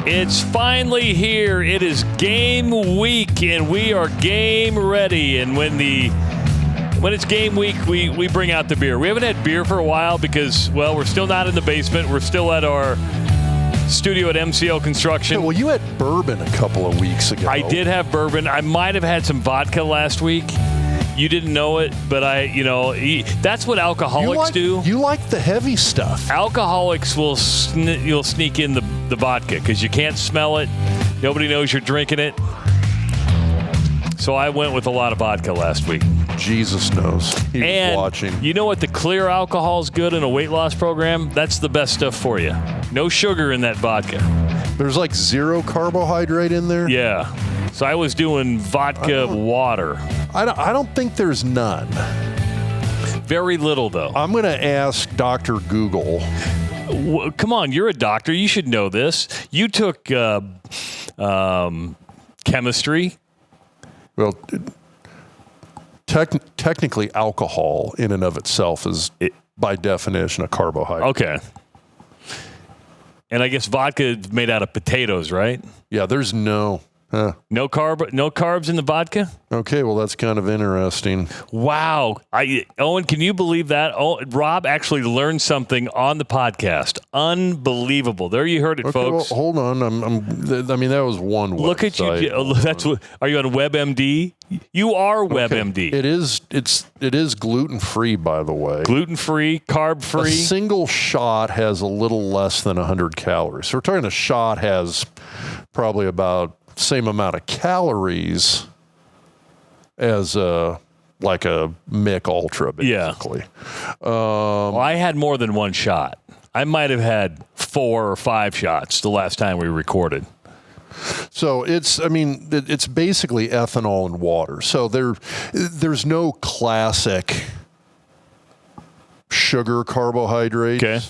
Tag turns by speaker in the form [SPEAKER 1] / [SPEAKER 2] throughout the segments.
[SPEAKER 1] It's finally here. It is game week, and we are game ready. And when it's game week, we bring out the beer. We haven't had beer for a while because, well, we're still not in the basement. We're still at our studio at MCL Construction.
[SPEAKER 2] Well, you had bourbon a couple of weeks ago.
[SPEAKER 1] I did have bourbon. I might have had some vodka last week. You didn't know it, but that's what alcoholics do.
[SPEAKER 2] You like the heavy stuff.
[SPEAKER 1] Alcoholics will you'll sneak in the vodka because you can't smell it. Nobody knows you're drinking it. So I went with a lot of vodka last week.
[SPEAKER 2] Jesus knows. He was watching.
[SPEAKER 1] You know what? The clear alcohol is good in a weight loss program. That's the best stuff for you. No sugar in that vodka.
[SPEAKER 2] There's like zero carbohydrate in there?
[SPEAKER 1] Yeah. So I was doing vodka water.
[SPEAKER 2] I don't think there's none.
[SPEAKER 1] Very little, though.
[SPEAKER 2] I'm going to ask Dr. Google.
[SPEAKER 1] Come on, you're a doctor. You should know this. You took chemistry.
[SPEAKER 2] Well, technically, alcohol in and of itself is, by definition, a carbohydrate.
[SPEAKER 1] Okay. And I guess vodka is made out of potatoes, right?
[SPEAKER 2] Yeah, there's no
[SPEAKER 1] carbs in the vodka?
[SPEAKER 2] Okay, well, that's kind of interesting.
[SPEAKER 1] Wow. Owen, can you believe that? Oh, Rob actually learned something on the podcast. Unbelievable. There you heard it, folks.
[SPEAKER 2] Well, hold on. That was one website.
[SPEAKER 1] Look at you. Are you on WebMD? You are WebMD.
[SPEAKER 2] It is gluten-free, by the way.
[SPEAKER 1] Gluten-free, carb-free.
[SPEAKER 2] A single shot has a little less than 100 calories. So we're talking a shot has probably about same amount of calories as like a Mick Ultra, basically.
[SPEAKER 1] Yeah. Well, I had more than one shot. I might have had 4 or 5 shots the last time we recorded.
[SPEAKER 2] So it's basically ethanol and water. So there's no classic sugar carbohydrates.
[SPEAKER 1] Okay.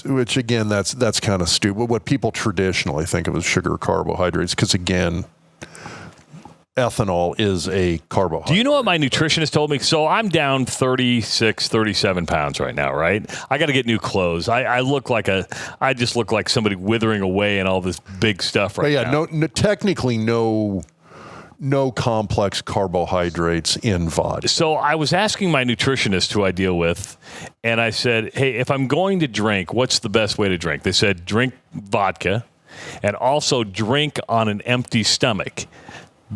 [SPEAKER 2] Which again, that's kind of stupid. What people traditionally think of as sugar carbohydrates, because again, ethanol is a carbohydrate.
[SPEAKER 1] Do you know what my nutritionist told me? So I'm down 36, 37 pounds right now, right? I got to get new clothes. I just look like somebody withering away and all this big stuff right now.
[SPEAKER 2] Technically no complex carbohydrates in vodka.
[SPEAKER 1] So I was asking my nutritionist, who I deal with, and I said, hey, if I'm going to drink, what's the best way to drink? They said, drink vodka and also drink on an empty stomach.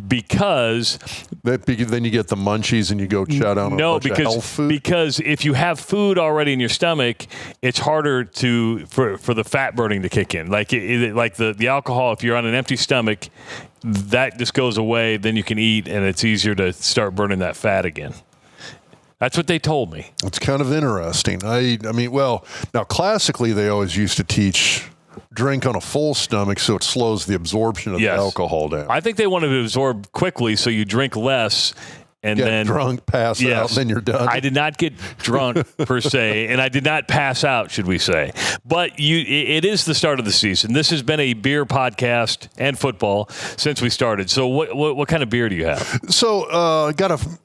[SPEAKER 1] Because
[SPEAKER 2] then you get the munchies and you go chow down on a bunch of health food?
[SPEAKER 1] Because if you have food already in your stomach, it's harder for the fat burning to kick in. Like the alcohol, if you're on an empty stomach, that just goes away. Then you can eat, and it's easier to start burning that fat again. That's what they told me.
[SPEAKER 2] It's kind of interesting. Now classically they always used to teach drink on a full stomach so it slows the absorption of the alcohol down.
[SPEAKER 1] I think they wanted to absorb quickly so you drink less and
[SPEAKER 2] get
[SPEAKER 1] then
[SPEAKER 2] drunk, pass out, then you're done.
[SPEAKER 1] I did not get drunk per se, and I did not pass out, should we say. But it is the start of the season. This has been a beer podcast and football since we started. So what kind of beer do you have?
[SPEAKER 2] So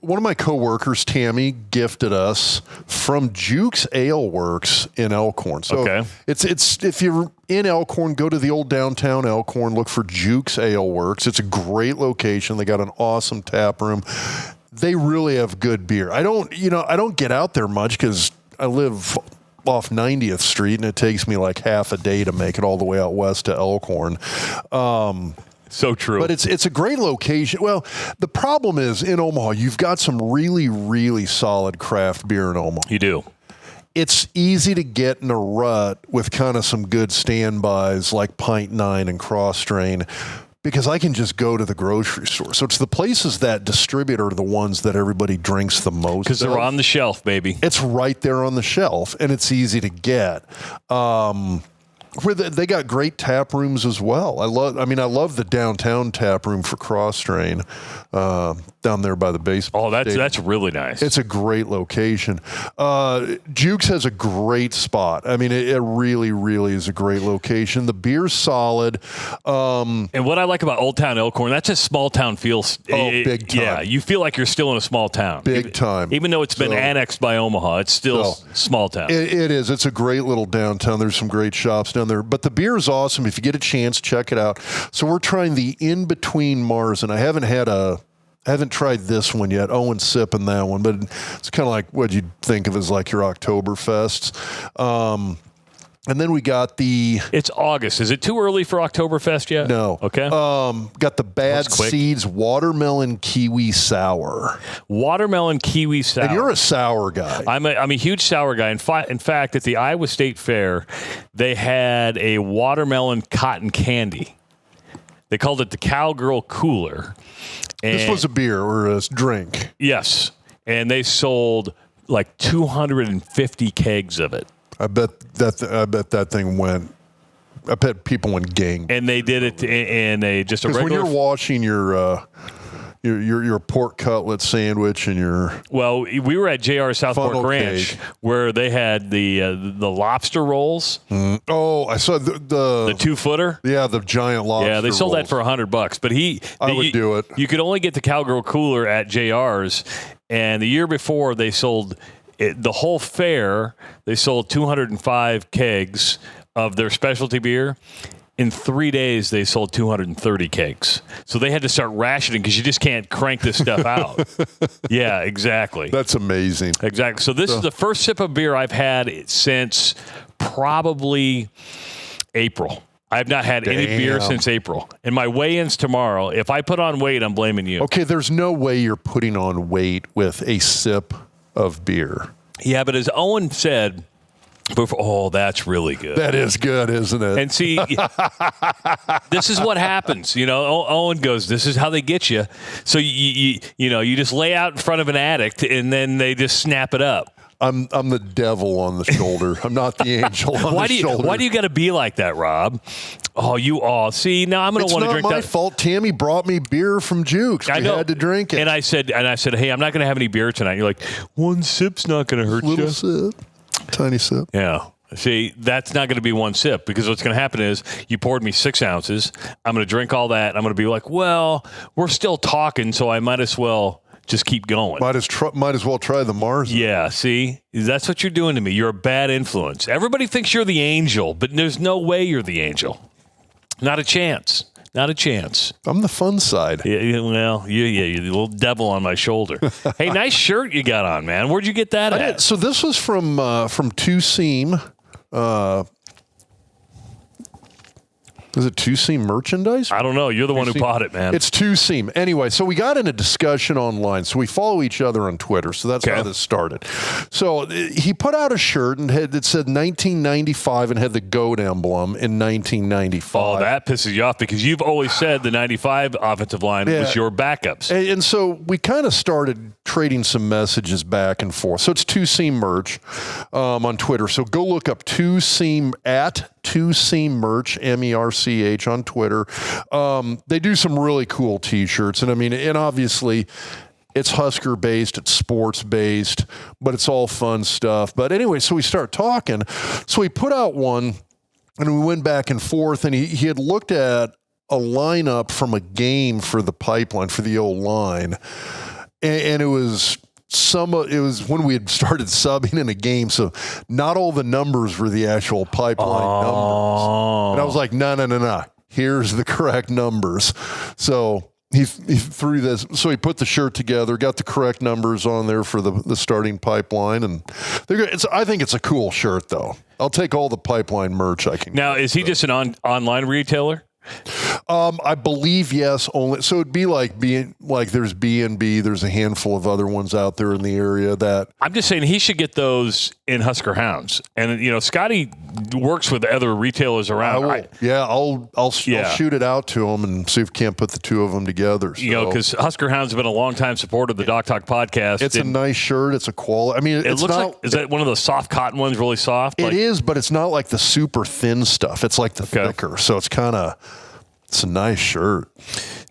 [SPEAKER 2] one of my coworkers, Tammy, gifted us from Jukes Ale Works in Elkhorn. So it's if you're in Elkhorn, go to the old downtown Elkhorn, look for Jukes Ale Works. It's a great location. They got an awesome tap room. They really have good beer. I don't get out there much because I live off 90th Street and it takes me like half a day to make it all the way out west to Elkhorn.
[SPEAKER 1] So true.
[SPEAKER 2] But it's a great location. Well, the problem is in Omaha, you've got some really, really solid craft beer in Omaha.
[SPEAKER 1] You do.
[SPEAKER 2] It's easy to get in a rut with kind of some good standbys like Pint 9 and Cross Strain, because I can just go to the grocery store. So it's the places that distribute are the ones that everybody drinks the most.
[SPEAKER 1] Because they're on the shelf, baby.
[SPEAKER 2] It's right there on the shelf, and it's easy to get. They got great tap rooms as well. I love the downtown tap room for Cross Strain. That down there by the baseball.
[SPEAKER 1] Oh, that's really nice.
[SPEAKER 2] It's a great location. Jukes has a great spot. I mean, it really, really is a great location. The beer's solid.
[SPEAKER 1] And what I like about Old Town Elkhorn, that's a small town feel.
[SPEAKER 2] Big time.
[SPEAKER 1] Yeah, you feel like you're still in a small town.
[SPEAKER 2] Big time.
[SPEAKER 1] Even though it's been annexed by Omaha, it's still small town.
[SPEAKER 2] It is. It's a great little downtown. There's some great shops down there. But the beer is awesome. If you get a chance, check it out. So we're trying the In-Between Mars, and I haven't tried this one yet. Owen's sipping that one, but it's kind of like what you'd think of as like your Oktoberfests. And then we got
[SPEAKER 1] It's August. Is it too early for Oktoberfest yet?
[SPEAKER 2] No.
[SPEAKER 1] Okay.
[SPEAKER 2] Got the Bad Seeds Watermelon Kiwi Sour.
[SPEAKER 1] Watermelon Kiwi Sour.
[SPEAKER 2] And you're a sour guy.
[SPEAKER 1] I'm a huge sour guy. In fact, at the Iowa State Fair, they had a watermelon cotton candy. They called it the Cowgirl Cooler. And
[SPEAKER 2] this was a beer or a drink.
[SPEAKER 1] Yes. And they sold like 250 kegs of it.
[SPEAKER 2] I bet that thing went. I bet people went gang.
[SPEAKER 1] And they did it in a just a regular.
[SPEAKER 2] When you're washing your pork cutlet sandwich and your.
[SPEAKER 1] Well, we were at JR Southport Ranch
[SPEAKER 2] cake,
[SPEAKER 1] where they had the lobster rolls.
[SPEAKER 2] Mm. Oh, I saw the
[SPEAKER 1] 2-footer.
[SPEAKER 2] Yeah, the giant lobster.
[SPEAKER 1] Yeah, they sold
[SPEAKER 2] rolls.
[SPEAKER 1] that for $100. But
[SPEAKER 2] I would do it.
[SPEAKER 1] You could only get the Cowgirl Cooler at JR's, and the year before they sold. The whole fair, they sold 205 kegs of their specialty beer. In 3 days, they sold 230 kegs. So they had to start rationing because you just can't crank this stuff out. Yeah, exactly.
[SPEAKER 2] That's amazing.
[SPEAKER 1] Exactly. So this is the first sip of beer I've had since probably April. I've not had any beer since April. And my weigh-in's tomorrow. If I put on weight, I'm blaming you.
[SPEAKER 2] Okay, there's no way you're putting on weight with a sip of beer.
[SPEAKER 1] Yeah, but as Owen said before, that's really good.
[SPEAKER 2] That is good, isn't it?
[SPEAKER 1] And see, this is what happens. You know, Owen goes, this is how they get you. So you just lay out in front of an addict and then they just snap it up.
[SPEAKER 2] I'm the devil on the shoulder. I'm not the angel on the shoulder.
[SPEAKER 1] Why do you got to be like that, Rob? See, now I'm going to want to drink that.
[SPEAKER 2] It's not my fault. Tammy brought me beer from Jukes. We had to drink it.
[SPEAKER 1] And I said, hey, I'm not going to have any beer tonight. You're like, one sip's not going to hurt you.
[SPEAKER 2] Little sip. Tiny sip.
[SPEAKER 1] Yeah. See, that's not going to be one sip because what's going to happen is you poured me 6 ounces. I'm going to drink all that. I'm going to be like, well, we're still talking, so I might as well just keep going.
[SPEAKER 2] Might as well try the Mars.
[SPEAKER 1] Yeah, see? That's what you're doing to me. You're a bad influence. Everybody thinks you're the angel, but there's no way you're the angel. Not a chance. Not a chance.
[SPEAKER 2] I'm the fun side.
[SPEAKER 1] Yeah, well, you're the little devil on my shoulder. Hey, nice shirt you got on, man. Where'd you get that at?
[SPEAKER 2] So this was from Two Seam. Is it Two Seam Merchandise?
[SPEAKER 1] I don't know. You're the one who bought it, man.
[SPEAKER 2] It's Two Seam. Anyway, so we got in a discussion online. So we follow each other on Twitter. So that's how this started. So he put out a shirt and it said 1995 and had the GOAT emblem in 1995.
[SPEAKER 1] Oh, that pisses you off because you've always said the 95 offensive line was your backups.
[SPEAKER 2] And so we kind of started trading some messages back and forth. So it's Two Seam Merch on Twitter. So go look up Two Seam at Two Seam Merch, MERCH on Twitter. They do some really cool T-shirts. And obviously it's Husker based, it's sports based, but it's all fun stuff. But anyway, so we start talking. So he put out one and we went back and forth and he had looked at a lineup from a game for the pipeline, for the old line. And it was when we had started subbing in a game, so not all the numbers were the actual pipeline numbers. And I was like, no. Here's the correct numbers. So he threw this. So he put the shirt together, got the correct numbers on there for the starting pipeline, and I think it's a cool shirt, though. I'll take all the pipeline merch I can.
[SPEAKER 1] Now, is he just an online retailer?
[SPEAKER 2] I believe yes. Only so it'd be like there's B&B. There's a handful of other ones out there in the area that
[SPEAKER 1] I'm just saying he should get those in Husker Hounds. And Scotty works with other retailers around.
[SPEAKER 2] I'll shoot it out to him and see if we can't put the two of them together. So.
[SPEAKER 1] Because Husker Hounds have been a longtime supporter of the Doc Talk podcast.
[SPEAKER 2] It's a nice shirt. It's a quality. I mean,
[SPEAKER 1] it looks like, is that one of those soft cotton ones, really soft?
[SPEAKER 2] It is, but it's not like the super thin stuff. It's like the thicker. So it's a nice shirt.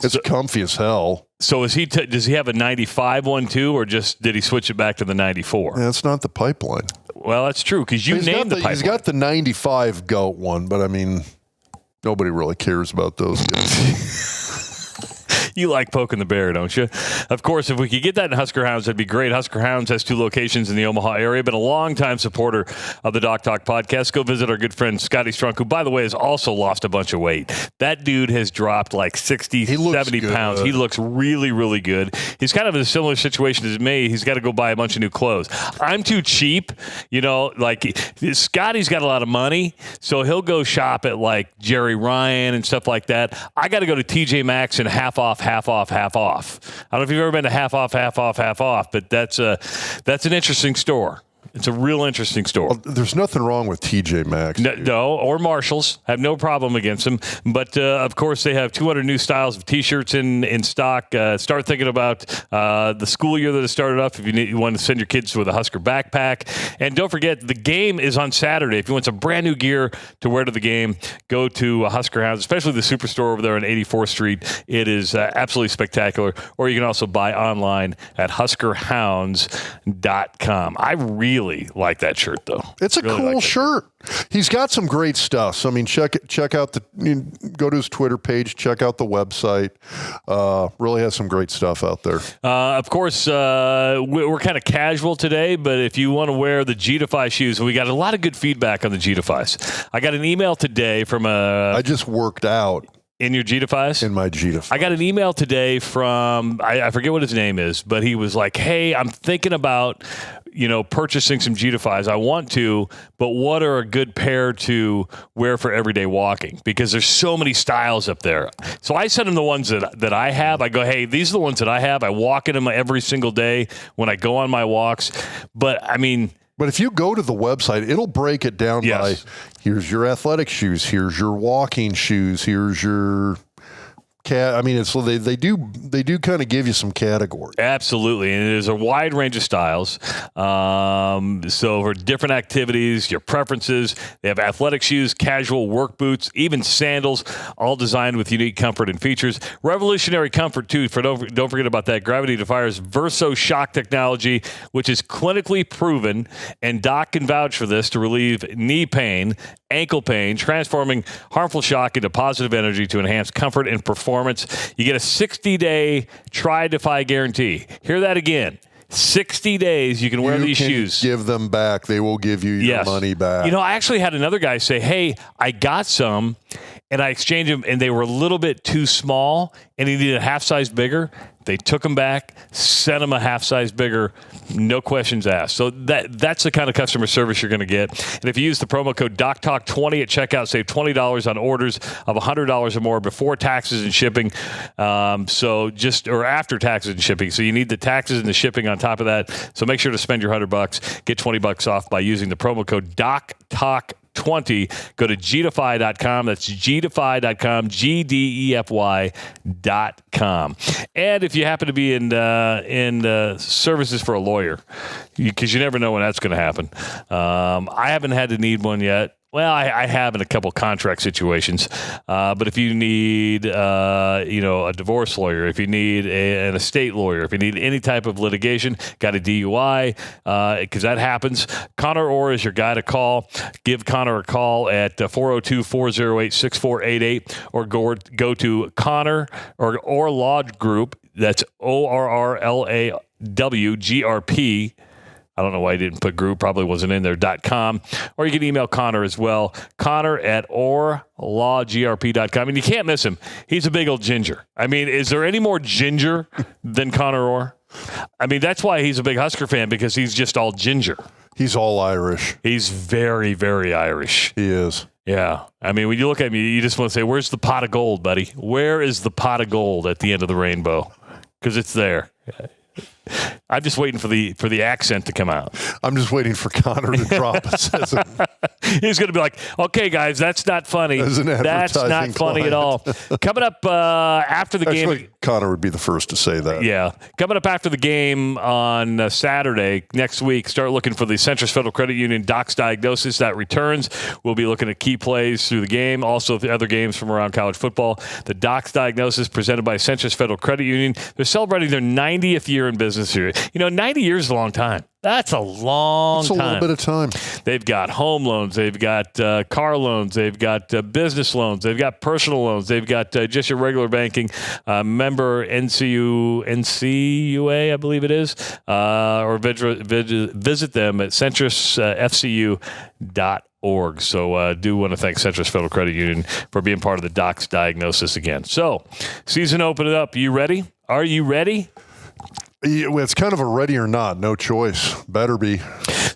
[SPEAKER 2] It's comfy as hell.
[SPEAKER 1] So does he have a 95 one too, or just did he switch it back to the 94?
[SPEAKER 2] That's not the pipeline.
[SPEAKER 1] Well, that's true because you named the pipeline.
[SPEAKER 2] He's got the 95 goat one, but I mean, nobody really cares about those guys.
[SPEAKER 1] You like poking the bear, don't you? Of course, if we could get that in Husker Hounds, that'd be great. Husker Hounds has 2 locations in the Omaha area. Been a long-time supporter of the Doc Talk podcast. Go visit our good friend Scotty Strunk, who, by the way, has also lost a bunch of weight. That dude has dropped like 60, 70 pounds. He looks really, really good. He's kind of in a similar situation as me. He's got to go buy a bunch of new clothes. I'm too cheap. Like Scotty's got a lot of money, so he'll go shop at like Jerry Ryan and stuff like that. I got to go to TJ Maxx and half off. I don't know if you've ever been to half off, but that's an interesting store. It's a real interesting store.
[SPEAKER 2] Well, there's nothing wrong with TJ Maxx.
[SPEAKER 1] No, or Marshalls. I have no problem against them. But, of course, they have 200 new styles of T-shirts in stock. Start thinking about the school year that has started up if you want to send your kids with a Husker backpack. And don't forget, the game is on Saturday. If you want some brand new gear to wear to the game, go to Husker Hounds, especially the Superstore over there on 84th Street. It is absolutely spectacular. Or you can also buy online at huskerhounds.com. I really like that shirt, though.
[SPEAKER 2] It's a cool shirt. He's got some great stuff. So, I mean, check out go to his Twitter page, check out the website. Really has some great stuff out there.
[SPEAKER 1] Of course, we're kind of casual today, but if you want to wear the G-Defy shoes, we got a lot of good feedback on the G-Defys. I got an email today from I
[SPEAKER 2] just worked out.
[SPEAKER 1] In your G-Defys?
[SPEAKER 2] In my G-Defy.
[SPEAKER 1] I got an email today from, I forget what his name is, but he was like, hey, I'm thinking about, purchasing some G-Defys. I want to, but what are a good pair to wear for everyday walking? Because there's so many styles up there. So I sent him the ones that I have. I go, hey, these are the ones that I have. I walk in them every single day when I go on my walks. But, I mean...
[SPEAKER 2] But if you go to the website, it'll break it down by here's your athletic shoes, here's your walking shoes, here's your I mean, it's they do kind of give you some categories.
[SPEAKER 1] Absolutely, and there's a wide range of styles. So for different activities, your preferences, they have athletic shoes, casual work boots, even sandals, all designed with unique comfort and features. Revolutionary comfort too. Don't forget about that. Gravity Defy's Verso Shock technology, which is clinically proven, and Doc can vouch for this to relieve knee pain, ankle pain, transforming harmful shock into positive energy to enhance comfort and performance. You get a 60-day try-defy guarantee. Hear that again. 60 days you can wear these shoes.
[SPEAKER 2] Give them back. They will give you your money back.
[SPEAKER 1] I actually had another guy say, hey, I got some, and I exchanged them, and they were a little bit too small, and he needed a half size bigger. They took them back, sent them a half size bigger, no questions asked. So that's the kind of customer service you're going to get. And if you use the promo code DocTalk20 at checkout, save $20 on orders of $100 or more before taxes and shipping. Or after taxes and shipping. So you need the taxes and the shipping on top of that. So make sure to spend your $100, get $20 off by using the promo code DocTalk20. Go to gdefy.com. That's gdefy.com, gdefy.com. And if you happen to be in services for a lawyer, because you never know when that's going to happen. I haven't had to need one yet. Well, I have in a couple contract situations, but if you need, a divorce lawyer, if you need an estate lawyer, if you need any type of litigation, got a DUI, because that happens, Connor Orr is your guy to call. Give Connor a call at 402-408-6488, or go to Connor or Law Group. That's ORRLAWGRP. I don't know why he didn't put group, probably wasn't in there, .com. Or you can email Connor as well, Connor at orlawgrp.com. And you can't miss him. He's a big old ginger. I mean, is there any more ginger than Connor Orr? I mean, that's why he's a big Husker fan, because he's just all ginger.
[SPEAKER 2] He's all Irish.
[SPEAKER 1] He's very, very Irish.
[SPEAKER 2] He is.
[SPEAKER 1] Yeah. I mean, when you look at me, you just want to say, where's the pot of gold, buddy? Where is the pot of gold at the end of the rainbow? Because it's there. I'm just waiting for the accent to come out.
[SPEAKER 2] I'm just waiting for Connor to drop us.
[SPEAKER 1] He's going to be like, okay, guys, that's not funny. That's not funny at all. Coming up after the game.
[SPEAKER 2] Connor would be the first to say that.
[SPEAKER 1] Yeah. Coming up after the game on Saturday next week, start looking for the Centris Federal Credit Union Doc's Diagnosis that returns. We'll be looking at key plays through the game, also the other games from around college football. The Doc's Diagnosis presented by Centris Federal Credit Union. They're celebrating their 90th year in business here. 90 years is a long time. That's a long time.
[SPEAKER 2] It's a little bit of time.
[SPEAKER 1] They've got home loans. They've got car loans. They've got business loans. They've got personal loans. They've got just your regular banking. Member NCUA, I believe it is. Or visit them at centrisfcu.org. So do want to thank Centris Federal Credit Union for being part of the Doc's Diagnosis again. So season opening up. You ready? Are you ready?
[SPEAKER 2] It's kind of a ready or not, no choice. Better be.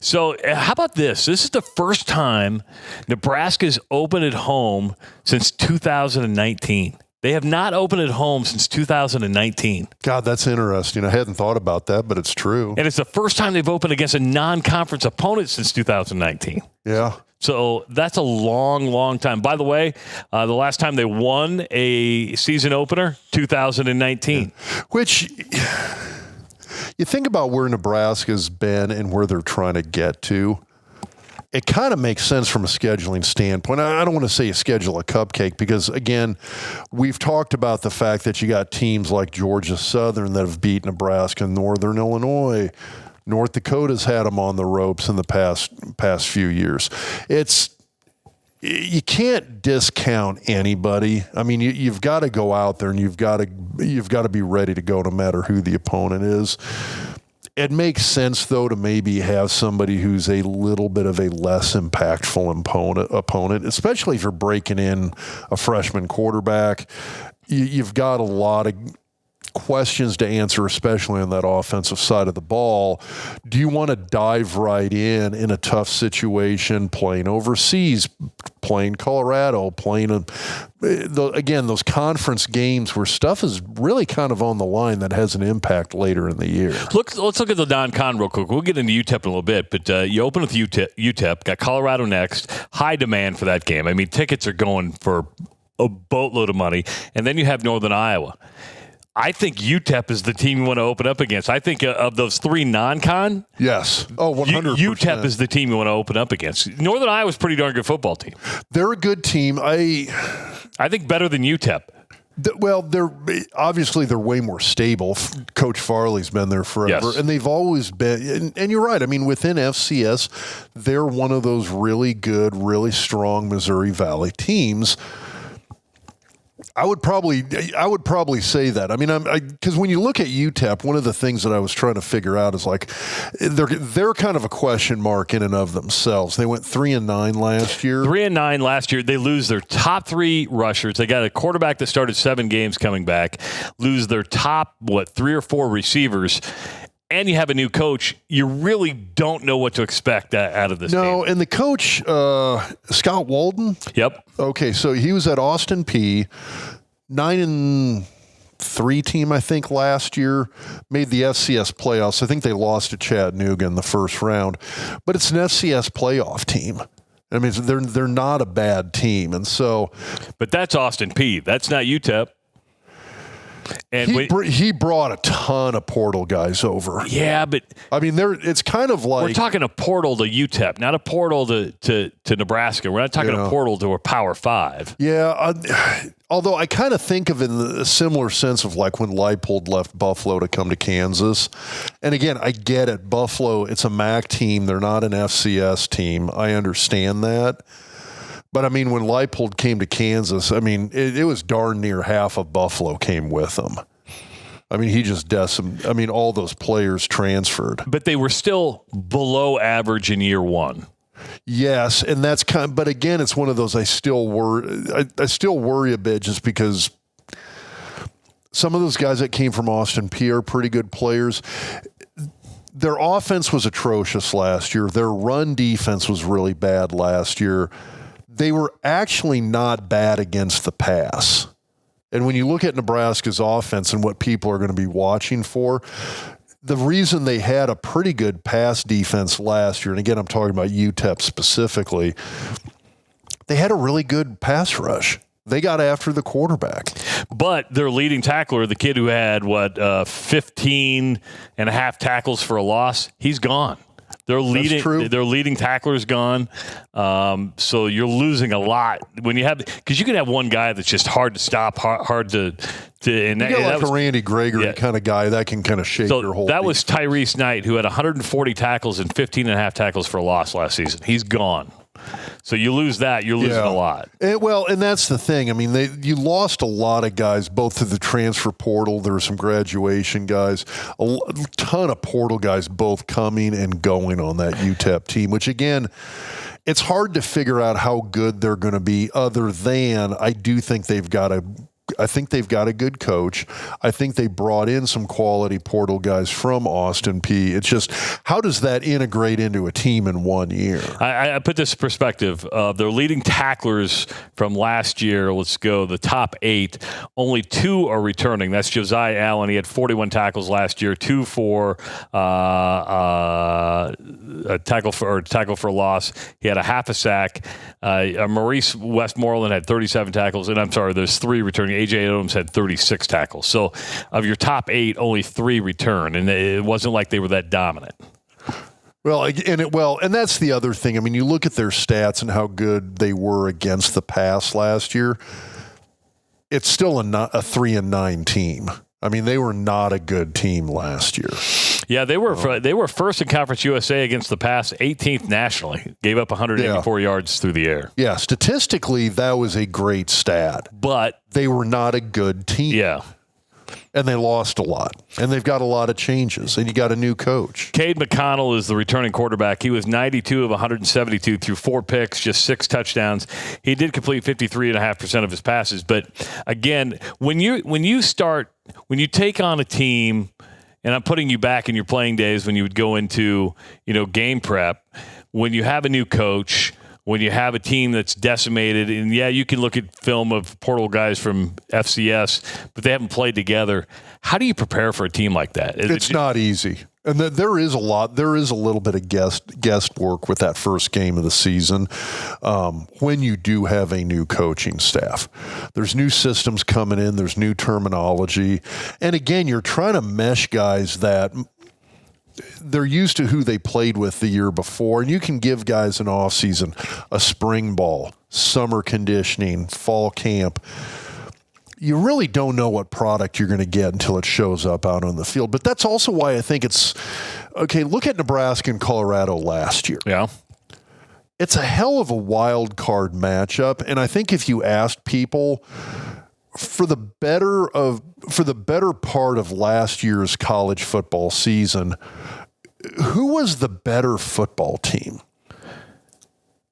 [SPEAKER 1] So how about this? This is the first time Nebraska's opened at home since 2019. They have not opened at home since 2019.
[SPEAKER 2] God, that's interesting. I hadn't thought about that, but it's true.
[SPEAKER 1] And it's the first time they've opened against a non-conference opponent since 2019.
[SPEAKER 2] Yeah.
[SPEAKER 1] So that's a long, long time. By the way, the last time they won a season opener, 2019.
[SPEAKER 2] Yeah. Which... You think about where Nebraska's been and where they're trying to get to. It kind of makes sense from a scheduling standpoint. I don't want to say you schedule a cupcake because, again, we've talked about the fact that you got teams like Georgia Southern that have beat Nebraska, Northern Illinois. North Dakota's had them on the ropes in the past few years. You can't discount anybody. I mean, you've got to go out there and you've got to be ready to go no matter who the opponent is. It makes sense, though, to maybe have somebody who's a little bit of a less impactful opponent, especially if you're breaking in a freshman quarterback. You've got a lot of questions to answer, especially on that offensive side of the ball. Do you want to dive right in a tough situation, playing overseas, playing Colorado, playing, again, those conference games where stuff is really kind of on the line that has an impact later in the year?
[SPEAKER 1] Let's look at the non-con real quick. We'll get into UTEP in a little bit, but you open with UTEP, got Colorado next, high demand for that game. I mean, tickets are going for a boatload of money, and then you have Northern Iowa. I think UTEP is the team you want to open up against. I think of those three non-con.
[SPEAKER 2] Yes. Oh, 100%.
[SPEAKER 1] UTEP is the team you want to open up against. Northern Iowa's a pretty darn good football team.
[SPEAKER 2] They're a good team. I
[SPEAKER 1] think better than UTEP.
[SPEAKER 2] Well, they're way more stable. Coach Farley's been there forever,
[SPEAKER 1] yes.
[SPEAKER 2] And they've always been. And you're right. I mean, within FCS, they're one of those really good, really strong Missouri Valley teams. I would probably say that. I mean, because when you look at UTEP, one of the things that I was trying to figure out is like they're kind of a question mark in and of themselves. They went 3-9 last year.
[SPEAKER 1] 3-9 last year. They lose their top three rushers. They got a quarterback that started 7 games coming back. Lose their top 3 or 4 receivers. And you have a new coach, you really don't know what to expect out of this team.
[SPEAKER 2] No, and the coach, Scott Walden.
[SPEAKER 1] Yep.
[SPEAKER 2] Okay, so he was at Austin Peay, 9-3 team, I think, last year. Made the FCS playoffs. I think they lost to Chattanooga in the first round. But it's an FCS playoff team. I mean, they're not a bad team. And so...
[SPEAKER 1] But that's Austin Peay. That's not UTEP. And
[SPEAKER 2] he brought a ton of portal guys over.
[SPEAKER 1] Yeah, but
[SPEAKER 2] I mean, it's kind of like
[SPEAKER 1] we're talking a portal to UTEP, not a portal to Nebraska. We're not talking a portal to a Power 5.
[SPEAKER 2] Yeah, although I kind of think of it in a similar sense of like when Leipold left Buffalo to come to Kansas. And again, I get it. Buffalo, it's a MAC team. They're not an FCS team. I understand that. But, I mean, when Leipold came to Kansas, I mean, it was darn near half of Buffalo came with him. I mean, he just decimated. I mean, all those players transferred.
[SPEAKER 1] But they were still below average in year one.
[SPEAKER 2] Yes, and that's but again, it's one of those I still worry a bit just because some of those guys that came from Austin Peay are pretty good players. Their offense was atrocious last year. Their run defense was really bad last year. They were actually not bad against the pass. And when you look at Nebraska's offense and what people are going to be watching for, the reason they had a pretty good pass defense last year, and again, I'm talking about UTEP specifically, they had a really good pass rush. They got after the quarterback.
[SPEAKER 1] But their leading tackler, the kid who had, 15 and a half tackles for a loss, he's gone. Their leading tackler is gone. So you're losing a lot when you have, because you can have one guy that's just hard to stop, hard to and
[SPEAKER 2] that was a Randy Gregory kind of guy that can kind of shake your whole.
[SPEAKER 1] That was Tyrese Knight, who had 140 tackles and 15 and a half tackles for a loss last season. He's gone. So you lose that, you're losing a lot.
[SPEAKER 2] And that's the thing. I mean, you lost a lot of guys, both through the transfer portal. There were some graduation guys, a ton of portal guys, both coming and going on that UTEP team, which, again, it's hard to figure out how good they're going to be other than I think they've got a good coach. I think they brought in some quality portal guys from Austin Peay. It's just, how does that integrate into a team in 1 year?
[SPEAKER 1] I put this in perspective. Their leading tacklers from last year, let's go, the top 8, only 2 are returning. That's Josiah Allen. He had 41 tackles last year, 2 for a tackle for a loss. He had a half a sack. Maurice Westmoreland had 37 tackles. And I'm sorry, there's 3 returning. A.J. Adams had 36 tackles. So of your top 8, only 3 return. And it wasn't like they were that dominant.
[SPEAKER 2] Well, and that's the other thing. I mean, you look at their stats and how good they were against the pass last year. It's still a 3-9 team. I mean, they were not a good team last year.
[SPEAKER 1] Yeah, they were first in Conference USA against the pass, 18th nationally. Gave up 184 yards through the air.
[SPEAKER 2] Yeah, statistically, that was a great stat.
[SPEAKER 1] But
[SPEAKER 2] they were not a good team.
[SPEAKER 1] Yeah.
[SPEAKER 2] And they lost a lot. And they've got a lot of changes. And you got a new coach.
[SPEAKER 1] Cade McConnell is the returning quarterback. He was 92 of 172 through 4 picks, just 6 touchdowns. He did complete 53.5% of his passes. But again, when you take on a team, and I'm putting you back in your playing days when you would go into, game prep, when you have a new coach, when you have a team that's decimated, and you can look at film of portal guys from FCS, but they haven't played together. How do you prepare for a team like that?
[SPEAKER 2] It's not easy. And there is a little bit of guesswork with that first game of the season when you do have a new coaching staff. There's new systems coming in. There's new terminology. And again, you're trying to mesh guys that they're used to who they played with the year before. And you can give guys an offseason, a spring ball, summer conditioning, fall camp. You really don't know what product you're going to get until it shows up out on the field. But that's also why I think it's okay. Look at Nebraska and Colorado last year.
[SPEAKER 1] Yeah.
[SPEAKER 2] It's a hell of a wild card matchup. And I think if you asked people for the better part of last year's college football season, who was the better football team?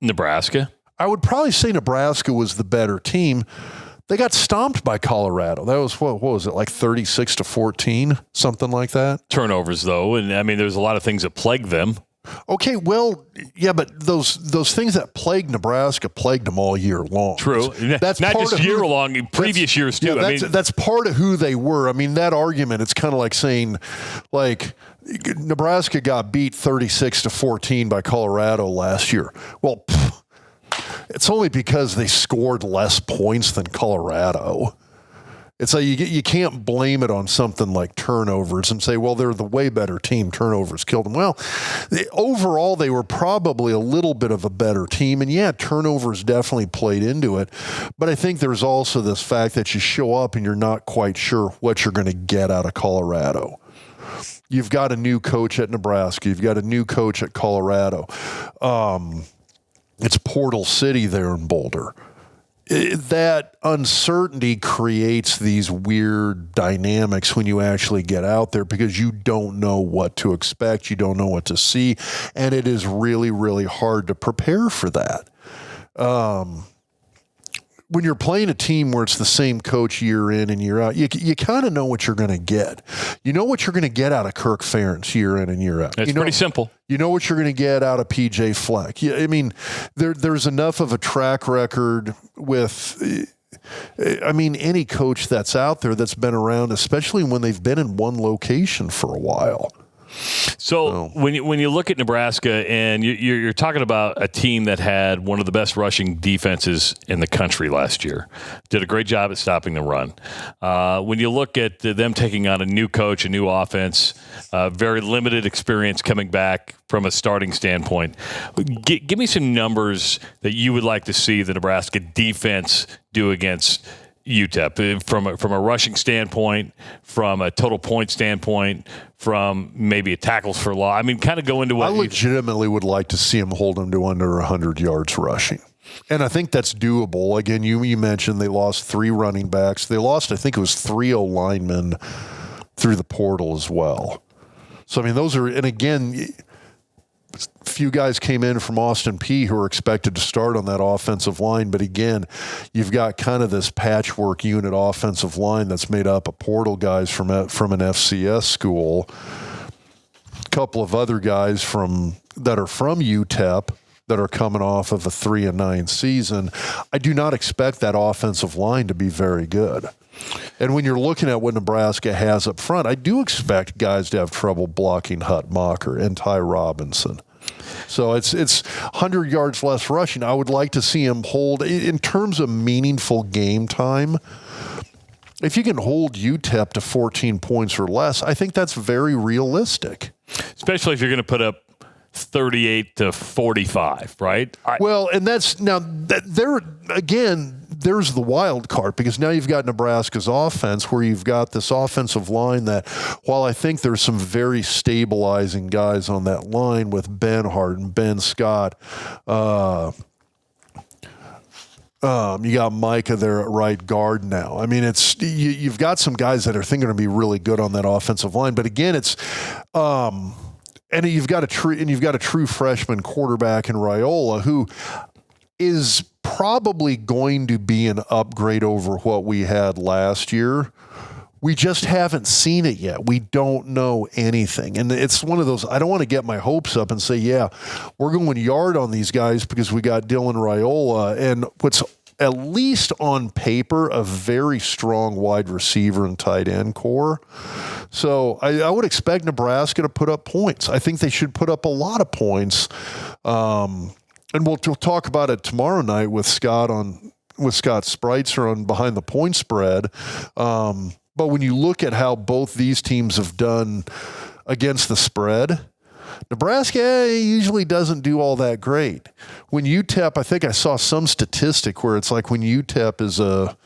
[SPEAKER 1] Nebraska.
[SPEAKER 2] I would probably say Nebraska was the better team. They got stomped by Colorado. That was, what was it, like 36-14, something like that?
[SPEAKER 1] Turnovers, though. And, I mean, there's a lot of things that plague them.
[SPEAKER 2] Okay, well, yeah, but those things that plagued Nebraska plagued them all year long.
[SPEAKER 1] True. That's not just year long, previous years, too.
[SPEAKER 2] Yeah, that's part of who they were. I mean, that argument, it's kind of like saying, like, Nebraska got beat 36-14 by Colorado last year. Well, it's only because they scored less points than Colorado. It's like you can't blame it on something like turnovers and say, well, they're the way better team. Turnovers killed them. Well, overall, they were probably a little bit of a better team. And yeah, turnovers definitely played into it. But I think there's also this fact that you show up and you're not quite sure what you're going to get out of Colorado. You've got a new coach at Nebraska. You've got a new coach at Colorado. It's Portal City there in Boulder. That uncertainty creates these weird dynamics when you actually get out there because you don't know what to expect. You don't know what to see. And it is really, really hard to prepare for that. When you're playing a team where it's the same coach year in and year out, you kind of know what you're going to get. You know what you're going to get out of Kirk Ferentz year in and year out.
[SPEAKER 1] It's pretty simple. You
[SPEAKER 2] know what you're going to get out of PJ Fleck. I mean, there's enough of a track record with, any coach that's out there that's been around, especially when they've been in one location for a while.
[SPEAKER 1] So when you look at Nebraska and you're talking about a team that had one of the best rushing defenses in the country last year, did a great job at stopping the run. When you look at them taking on a new coach, a new offense, very limited experience coming back from a starting standpoint, give me some numbers that you would like to see the Nebraska defense do against UTEP from a rushing standpoint, from a total point standpoint, from maybe a tackles for loss. I mean, kind of go into what
[SPEAKER 2] I legitimately would like to see him hold them to under 100 yards rushing. And I think that's doable. Again, you mentioned they lost 3 running backs. They lost, I think it was 3 linemen through the portal as well. So, I mean, those are, and again, a few guys came in from Austin Peay who are expected to start on that offensive line. But again, you've got kind of this patchwork unit offensive line that's made up of portal guys from an FCS school, a couple of other guys that are from UTEP that are coming off of a 3-9 season. I do not expect that offensive line to be very good. And when you're looking at what Nebraska has up front, I do expect guys to have trouble blocking Hutmacher and Ty Robinson. So it's 100 yards less rushing. I would like to see him hold, in terms of meaningful game time, if you can hold UTEP to 14 points or less, I think that's very realistic.
[SPEAKER 1] Especially if you're going to put up 38 to 45, right?
[SPEAKER 2] Well, and that's now there again. There's the wild card, because now you've got Nebraska's offense, where you've got this offensive line that, while I think there's some very stabilizing guys on that line with Ben Hart and Ben Scott, you got Micah there at right guard now. I mean, you've got some guys that are thinking to be really good on that offensive line, but again, it's and you've got a true freshman quarterback in Raiola, who is probably going to be an upgrade over what we had last year. We just haven't seen it yet. We don't know anything. And it's one of those, I don't want to get my hopes up and say, yeah, we're going yard on these guys because we got Dylan Raiola and what's at least on paper a very strong wide receiver and tight end core. So I would expect Nebraska to put up points. I think they should put up a lot of points. And we'll talk about it tomorrow night with Scott Spreitzer on Behind the Point Spread. But when you look at how both these teams have done against the spread, Nebraska usually doesn't do all that great. When UTEP, I think I saw some statistic where it's like when UTEP is a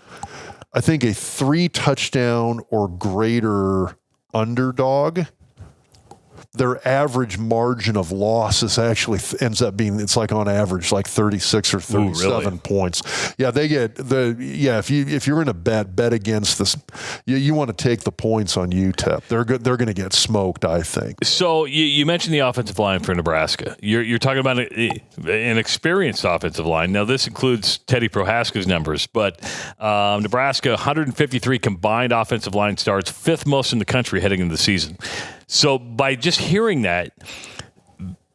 [SPEAKER 2] 3-touchdown or greater underdog, their average margin of loss is actually ends up being, it's like on average like 36 or 37 points. Yeah, they get if you're in a bet against this, you want to take the points on UTEP. They're going to get smoked, I think.
[SPEAKER 1] So you mentioned the offensive line for Nebraska. You're talking about an experienced offensive line. Now this includes Teddy Prohaska's numbers, but Nebraska 153 combined offensive line starts, 5th most in the country heading into the season. So by just hearing that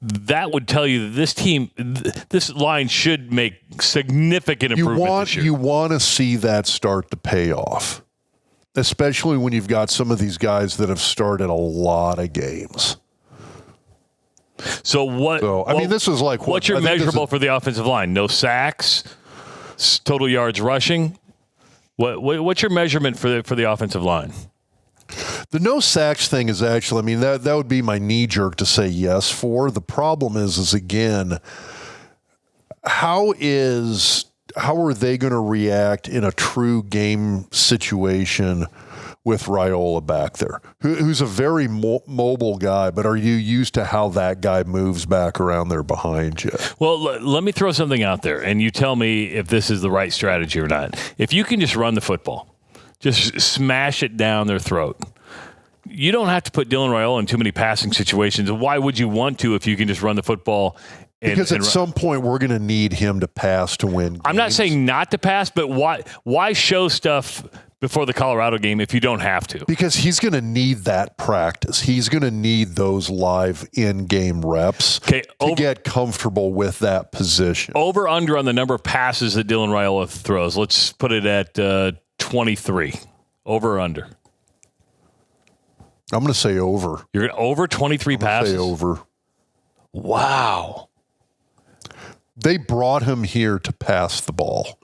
[SPEAKER 1] would tell you that this line should make significant improvement this year.
[SPEAKER 2] You want to see that start to pay off, especially when you've got some of these guys that have started a lot of games. This is like
[SPEAKER 1] what's your measurable for the offensive line? No sacks, total yards rushing. What's your measurement for the offensive line?
[SPEAKER 2] The no sacks thing is actually, that would be my knee jerk to say yes for. The problem is again, how are they going to react in a true game situation with Raiola back there, who's a very mobile guy, but are you used to how that guy moves back around there behind you?
[SPEAKER 1] Well, let me throw something out there, and you tell me if this is the right strategy or not. If you can just run the football, just smash it down their throat, you don't have to put Dylan Raiola in too many passing situations. Why would you want to if you can just run the football?
[SPEAKER 2] Because at some point we're going to need him to pass to win games.
[SPEAKER 1] I'm not saying not to pass, but why show stuff before the Colorado game if you don't have to?
[SPEAKER 2] Because he's going to need that practice. He's going to need those live in-game reps to get comfortable with that position.
[SPEAKER 1] Over under on the number of passes that Dylan Raiola throws. Let's put it at 23. Over or under?
[SPEAKER 2] I'm going to say over.
[SPEAKER 1] You're over 23 passes?
[SPEAKER 2] Say over.
[SPEAKER 1] Wow.
[SPEAKER 2] They brought him here to pass the ball.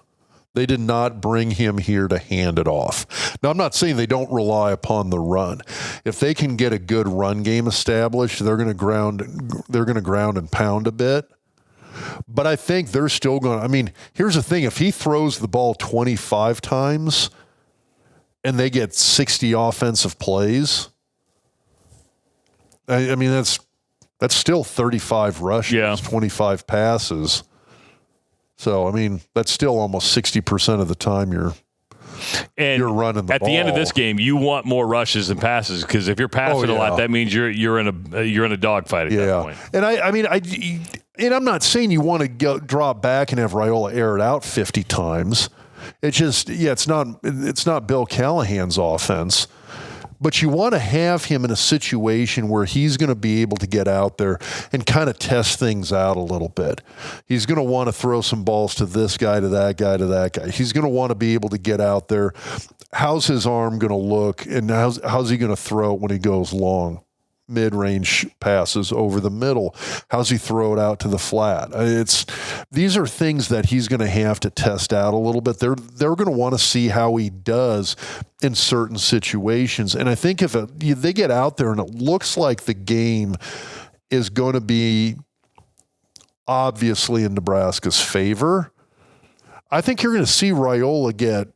[SPEAKER 2] They did not bring him here to hand it off. Now, I'm not saying they don't rely upon the run. If they can get a good run game established, they're going to ground and pound a bit. But I think they're still going to, I mean, here's the thing. If he throws the ball 25 times and they get 60 offensive plays, I mean, that's still 35 rushes, 25 passes. So, I mean, that's still almost 60% of the time you're running the ball. At
[SPEAKER 1] the end of this game, you want more rushes than passes, because if you're passing a lot, that means you're in a dogfight at that point.
[SPEAKER 2] And I'm not saying you want to drop back and have Raiola air it out 50 times. It's just it's not Bill Callahan's offense. But you want to have him in a situation where he's going to be able to get out there and kind of test things out a little bit. He's going to want to throw some balls to this guy, to that guy, to that guy. He's going to want to be able to get out there. How's his arm going to look, and how's he going to throw it when he goes long? Mid-range passes over the middle. How's he throw it out to the flat? These are things that he's going to have to test out a little bit. They're going to want to see how he does in certain situations. And I think if they get out there and it looks like the game is going to be obviously in Nebraska's favor, I think you're going to see Raiola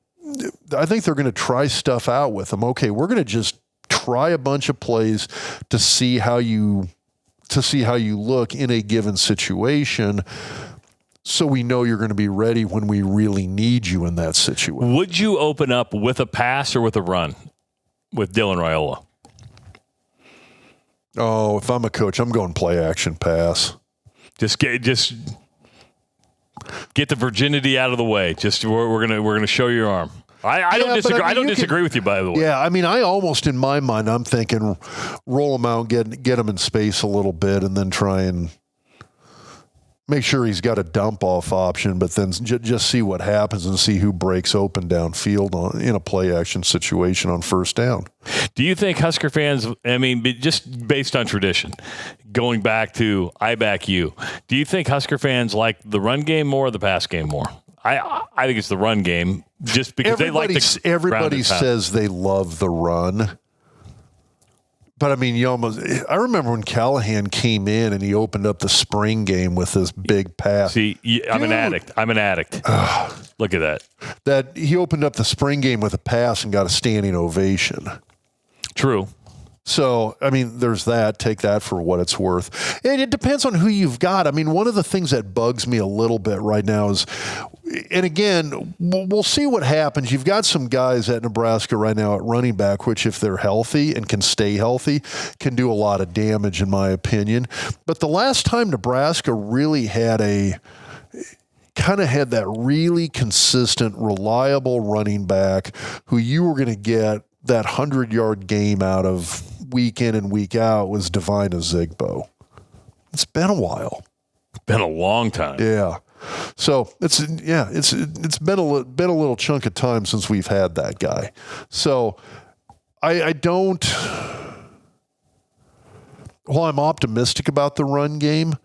[SPEAKER 2] I think they're going to try stuff out with him. Okay, we're going to just try a bunch of plays to see how you look in a given situation, so we know you're going to be ready when we really need you in that situation.
[SPEAKER 1] Would you open up with a pass or with a run with Dylan Raiola?
[SPEAKER 2] Oh, if I'm a coach, I'm going play action pass.
[SPEAKER 1] Just get the virginity out of the way. Just we're gonna show your arm. I don't disagree. I don't disagree with you, by the way.
[SPEAKER 2] Yeah, I mean, I almost, in my mind, I'm thinking roll him out, get him in space a little bit, and then try and make sure he's got a dump off option, but then just see what happens and see who breaks open downfield in a play action situation on first down.
[SPEAKER 1] Do you think Husker fans, I mean, just based on tradition, going back to I back you, do you think Husker fans like the run game more or the pass game more? I think it's the run game, just because
[SPEAKER 2] everybody says they love the run. But I mean, I remember when Callahan came in and he opened up the spring game with this big pass.
[SPEAKER 1] See, I'm an addict. Look at that.
[SPEAKER 2] That he opened up the spring game with a pass and got a standing ovation.
[SPEAKER 1] True.
[SPEAKER 2] So, I mean, there's that. Take that for what it's worth. And it depends on who you've got. I mean, one of the things that bugs me a little bit right now is, and again, we'll see what happens. You've got some guys at Nebraska right now at running back, which if they're healthy and can stay healthy, can do a lot of damage, in my opinion. But the last time Nebraska really had that really consistent, reliable running back who you were going to get that 100-yard game out of week in and week out was Divine Ozigbo. It's been a while.
[SPEAKER 1] It's been a long time.
[SPEAKER 2] Yeah. So it's been a little chunk of time since we've had that guy. So I don't. While I'm optimistic about the run game,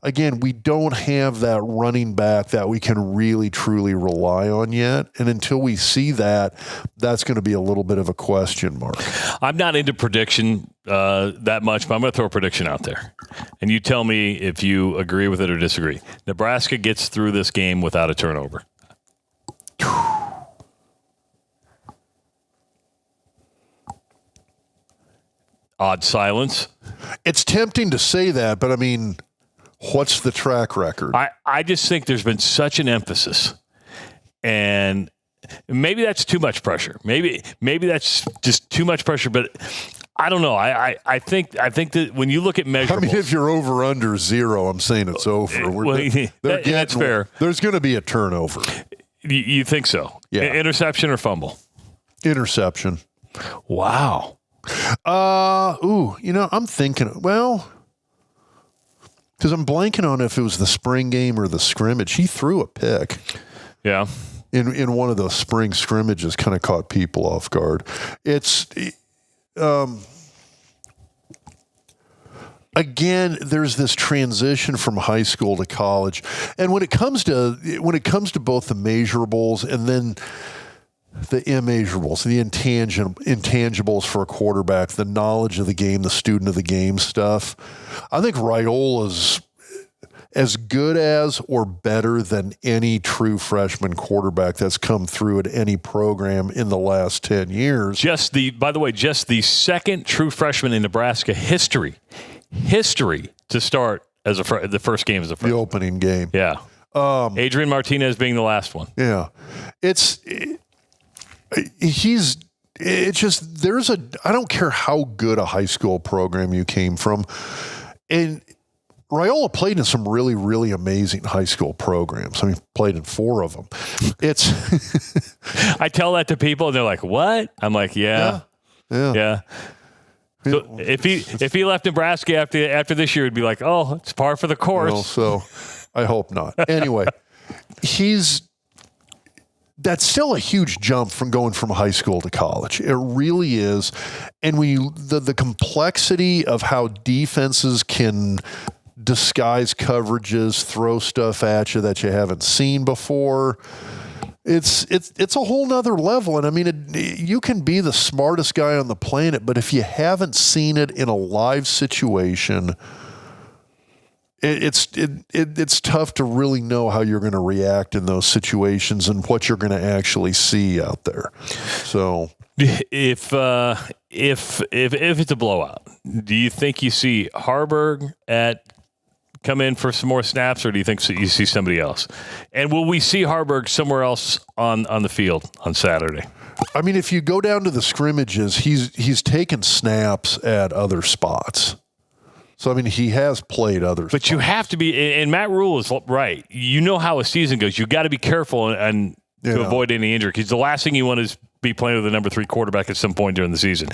[SPEAKER 2] again, we don't have that running back that we can really, truly rely on yet. And until we see that, that's going to be a little bit of a question mark.
[SPEAKER 1] I'm not into prediction that much, but I'm going to throw a prediction out there. And you tell me if you agree with it or disagree. Nebraska gets through this game without a turnover. Odd silence.
[SPEAKER 2] It's tempting to say that, but I mean, what's the track record?
[SPEAKER 1] I just think there's been such an emphasis, and maybe that's too much pressure. Maybe that's just too much pressure, but I don't know. I think that when you look at measurables,
[SPEAKER 2] I mean, if you're over under 0, I'm saying it's over.
[SPEAKER 1] That's fair.
[SPEAKER 2] There's going to be a turnover.
[SPEAKER 1] You think so?
[SPEAKER 2] Yeah.
[SPEAKER 1] Interception or fumble?
[SPEAKER 2] Interception.
[SPEAKER 1] Wow.
[SPEAKER 2] I'm thinking, well, because I'm blanking on if it was the spring game or the scrimmage. He threw a pick.
[SPEAKER 1] Yeah.
[SPEAKER 2] In one of those spring scrimmages, kind of caught people off guard. It's, again, there's this transition from high school to college. And when it comes to both the measurables and then the immeasurables, the intangibles for a quarterback, the knowledge of the game, the student of the game stuff, I think Raiola's as good as or better than any true freshman quarterback that's come through at any program in the last 10 years.
[SPEAKER 1] By the way, just the second true freshman in Nebraska history to start as the first game as a freshman.
[SPEAKER 2] The opening game.
[SPEAKER 1] Yeah. Adrian Martinez being the last one.
[SPEAKER 2] Yeah. I don't care how good a high school program you came from. And Raiola played in some really, really amazing high school programs. I mean, played in 4 of them.
[SPEAKER 1] I tell that to people and they're like, what? I'm like, yeah. So if he left Nebraska after this year, it'd be like, oh, it's par for the course.
[SPEAKER 2] So I hope not. Anyway, that's still a huge jump from going from high school to college. It really is. And when the complexity of how defenses can disguise coverages, throw stuff at you that you haven't seen before, it's a whole nother level. And I mean, you can be the smartest guy on the planet, but if you haven't seen it in a live situation, it's tough to really know how you're going to react in those situations and what you're going to actually see out there. So
[SPEAKER 1] if it's a blowout, do you think you see Harburg come in for some more snaps, or do you think you see somebody else? And will we see Harburg somewhere else on the field on Saturday?
[SPEAKER 2] I mean, if you go down to the scrimmages, he's taken snaps at other spots. So, I mean, he has played others.
[SPEAKER 1] But you have to be, and Matt Rule is right. You know how a season goes. You got to be careful and to avoid any injury, because the last thing you want is be playing with the number 3 quarterback at some point during the season.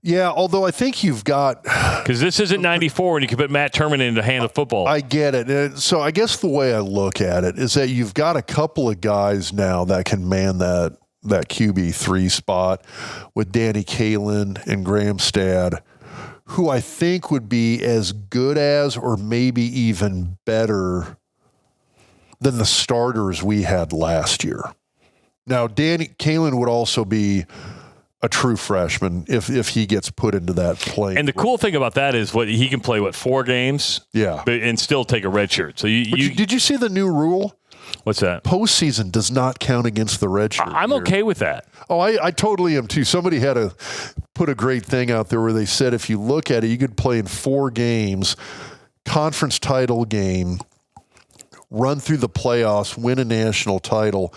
[SPEAKER 2] Yeah, although I think you've got...
[SPEAKER 1] Because this isn't 94 and you can put Matt Turman in to handle football.
[SPEAKER 2] I get it. So I guess the way I look at it is that you've got a couple of guys now that can man that QB3 spot with Danny Kalin and Graham Stad, who I think would be as good as or maybe even better than the starters we had last year. Now, Danny Kalin would also be a true freshman if he gets put into that play.
[SPEAKER 1] And the cool thing about that is he can play 4 games, and still take a red shirt. So
[SPEAKER 2] did you see the new rule?
[SPEAKER 1] What's that?
[SPEAKER 2] Postseason does not count against the red shirt.
[SPEAKER 1] I'm okay with that.
[SPEAKER 2] Oh, I totally am too. Somebody had put a great thing out there where they said if you look at it, you could play in 4 games, conference title game, run through the playoffs, win a national title,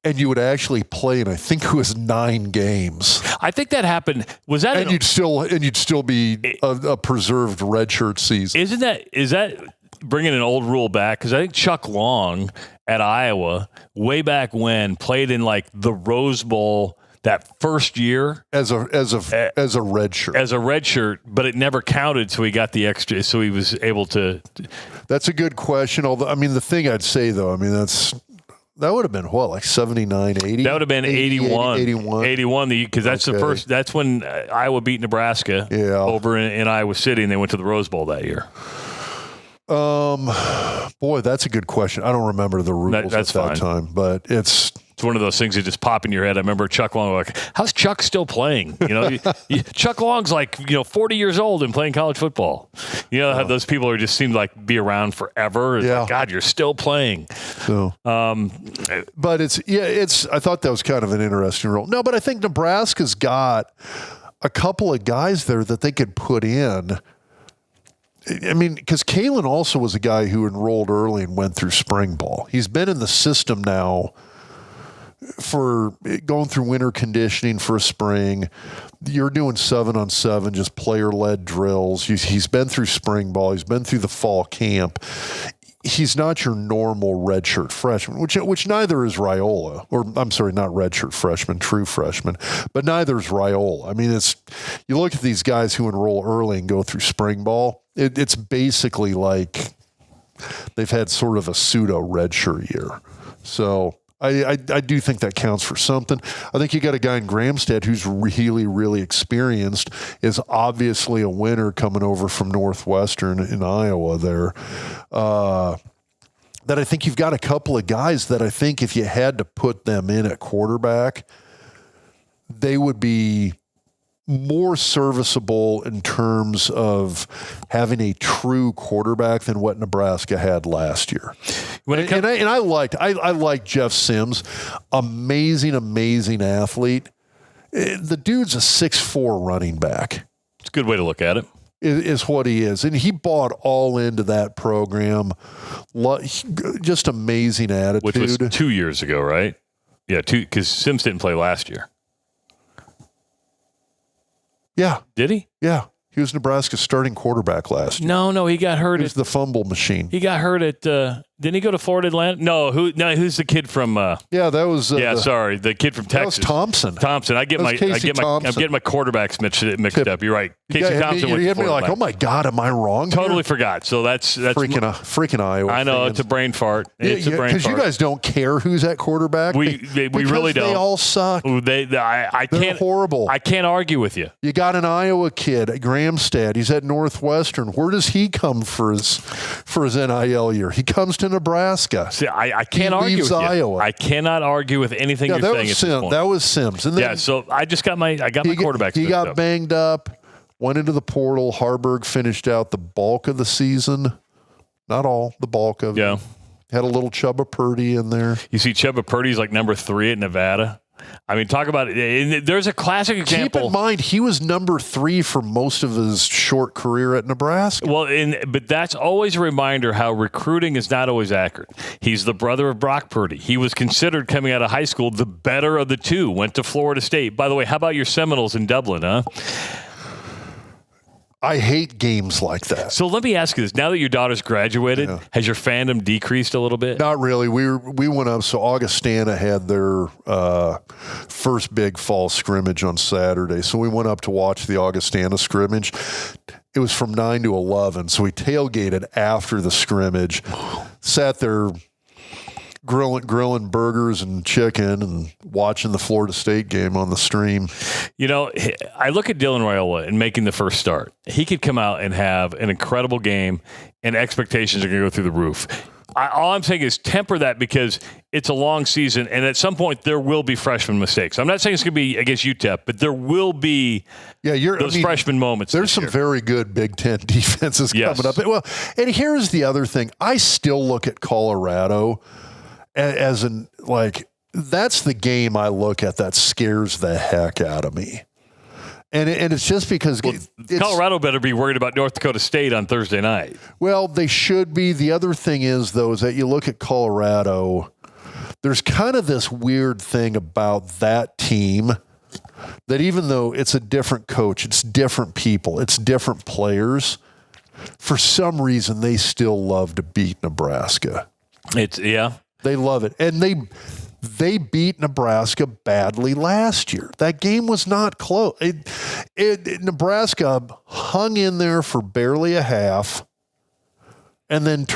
[SPEAKER 2] and you would actually play in, I think it was 9 games.
[SPEAKER 1] I think that happened. Was that?
[SPEAKER 2] And you'd still be a preserved redshirt season.
[SPEAKER 1] Is that bringing an old rule back? Because I think Chuck Long at Iowa, way back when, played in like the Rose Bowl that first year
[SPEAKER 2] as a redshirt. As
[SPEAKER 1] a redshirt, but it never counted, so he got the extra. So he was able to.
[SPEAKER 2] That's a good question. Although, I mean, the thing I'd say though, I mean, that would have been what, like 79, 80?
[SPEAKER 1] That would have been 81.
[SPEAKER 2] 81,
[SPEAKER 1] because that's the first. That's when Iowa beat Nebraska over in Iowa City, and they went to the Rose Bowl that year.
[SPEAKER 2] Boy, that's a good question. I don't remember the rules at that time, but it's
[SPEAKER 1] one of those things that just pop in your head. I remember Chuck Long, like, how's Chuck still playing? You know, Chuck Long's like, 40 years old and playing college football. You know, how those people are just seem to like be around forever. It's like, God, you're still playing.
[SPEAKER 2] So, but I thought that was kind of an interesting role. No, but I think Nebraska's got a couple of guys there that they could put in. I mean, because Kalin also was a guy who enrolled early and went through spring ball. He's been in the system now for going through winter conditioning for a spring. You're doing 7-on-7, just player-led drills. He's been through spring ball. He's been through the fall camp. He's not your normal redshirt freshman, which neither is Raiola. Or I'm sorry, not redshirt freshman, true freshman, but neither is Raiola. I mean, you look at these guys who enroll early and go through spring ball. It's basically like they've had sort of a pseudo redshirt year. So I do think that counts for something. I think you got a guy in Gramstead who's really, really experienced, is obviously a winner coming over from Northwestern in Iowa there. That I think you've got a couple of guys that I think if you had to put them in at quarterback, they would be more serviceable in terms of having a true quarterback than what Nebraska had last year. I liked Jeff Sims, amazing athlete. The dude's a 6'4" running back.
[SPEAKER 1] It's a good way to look at it.
[SPEAKER 2] Is what he is. And he bought all into that program. Just amazing attitude.
[SPEAKER 1] Which was 2 years ago, right? Yeah, because Sims didn't play last year.
[SPEAKER 2] Yeah.
[SPEAKER 1] Did he?
[SPEAKER 2] Yeah. He was Nebraska's starting quarterback last year.
[SPEAKER 1] No, he got hurt.
[SPEAKER 2] He was the fumble machine.
[SPEAKER 1] He got hurt at. Didn't he go to Florida Atlantic? No, who's the kid from?
[SPEAKER 2] Yeah, that was.
[SPEAKER 1] The kid from Texas.
[SPEAKER 2] That was Thompson.
[SPEAKER 1] I'm getting my quarterbacks mixed up. You're right. Casey Thompson.
[SPEAKER 2] You hit me like, oh my God, am I wrong?
[SPEAKER 1] Totally forgot. So that's
[SPEAKER 2] freaking Iowa.
[SPEAKER 1] I know
[SPEAKER 2] fans.
[SPEAKER 1] It's a brain fart. It's a brain fart
[SPEAKER 2] because you guys don't care who's at quarterback.
[SPEAKER 1] We really don't.
[SPEAKER 2] They all suck.
[SPEAKER 1] They're
[SPEAKER 2] horrible.
[SPEAKER 1] I can't argue with you.
[SPEAKER 2] You got an Iowa kid at Gramstead. He's at Northwestern. Where does he come for his NIL year? He comes to Nebraska.
[SPEAKER 1] See, I can't argue with
[SPEAKER 2] Iowa.
[SPEAKER 1] You. I cannot argue with anything you're saying.
[SPEAKER 2] That was Sims. And then,
[SPEAKER 1] so I just got my quarterbacks.
[SPEAKER 2] He got banged up, went into the portal. Harburg finished out the bulk of the season. Not all, the bulk of it. Had a little Chubba Purdy in there.
[SPEAKER 1] You see Chubba Purdy's like number 3 at Nevada. I mean, talk about it. There's a classic example.
[SPEAKER 2] Keep in mind, he was number 3 for most of his short career at Nebraska.
[SPEAKER 1] Well, but that's always a reminder how recruiting is not always accurate. He's the brother of Brock Purdy. He was considered coming out of high school the better of the two. Went to Florida State. By the way, how about your Seminoles in Dublin, huh?
[SPEAKER 2] I hate games like that.
[SPEAKER 1] So let me ask you this. Now that your daughter's graduated, has your fandom decreased a little bit?
[SPEAKER 2] Not really. We went up. So Augustana had their first big fall scrimmage on Saturday. So we went up to watch the Augustana scrimmage. It was from 9 to 11. So we tailgated after the scrimmage, sat there grilling burgers and chicken and watching the Florida State game on the stream.
[SPEAKER 1] You know, I look at Dylan Raiola and making the first start. He could come out and have an incredible game, and expectations are going to go through the roof. All I'm saying is temper that because it's a long season, and at some point there will be freshman mistakes. I'm not saying it's going to be against UTEP, but there will be those freshman moments.
[SPEAKER 2] There's some very good Big Ten defenses coming up. Well, and here's the other thing. I still look at Colorado as that's the game I look at that scares the heck out of me. And it's just because
[SPEAKER 1] Colorado better be worried about North Dakota State on Thursday night.
[SPEAKER 2] Well, they should be. The other thing is, though, is that you look at Colorado, there's kind of this weird thing about that team that even though it's a different coach, it's different people, it's different players, for some reason they still love to beat Nebraska. They love it. And they beat Nebraska badly last year. That game was not close. Nebraska hung in there for barely a half and then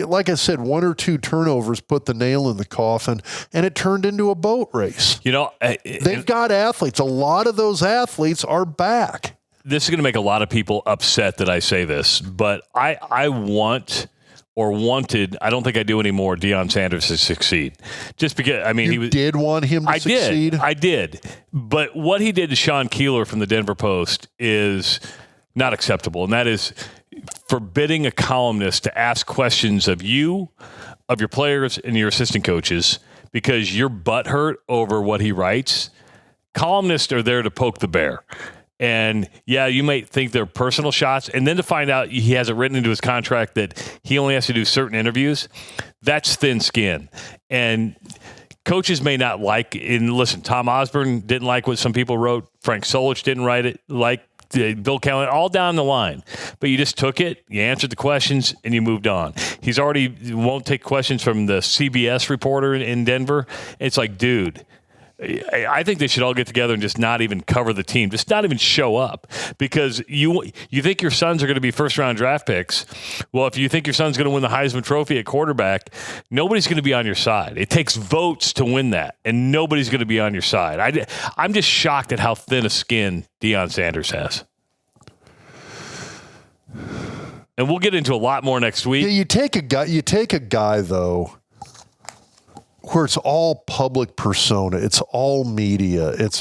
[SPEAKER 2] like I said, 1 or 2 turnovers put the nail in the coffin, and it turned into a boat race. You know, they've got athletes. A lot of those athletes are back.
[SPEAKER 1] This is going to make a lot of people upset that I say this, but I wanted, I don't think I do anymore, Deion Sanders to succeed. Just because, I mean,
[SPEAKER 2] you did want him to succeed?
[SPEAKER 1] I did. But what he did to Sean Keeler from the Denver Post is not acceptable. And that is forbidding a columnist to ask questions of you, of your players, and your assistant coaches because you're butthurt over what he writes. Columnists are there to poke the bear. And, you might think they're personal shots. And then to find out he has it written into his contract that he only has to do certain interviews, that's thin skin. And coaches may not like, and listen, Tom Osborne didn't like what some people wrote. Frank Solich didn't write it, like Bill Callahan, all down the line. But you just took it, you answered the questions, and you moved on. He's already won't take questions from the CBS reporter in Denver. It's like, dude, I think they should all get together and just not even cover the team, just not even show up, because you think your sons are going to be first-round draft picks. Well, if you think your son's going to win the Heisman Trophy at quarterback, nobody's going to be on your side. It takes votes to win that, and nobody's going to be on your side. I'm just shocked at how thin a skin Deion Sanders has. And we'll get into a lot more next week.
[SPEAKER 2] Yeah, you take a guy though, where it's all public persona, it's all media, it's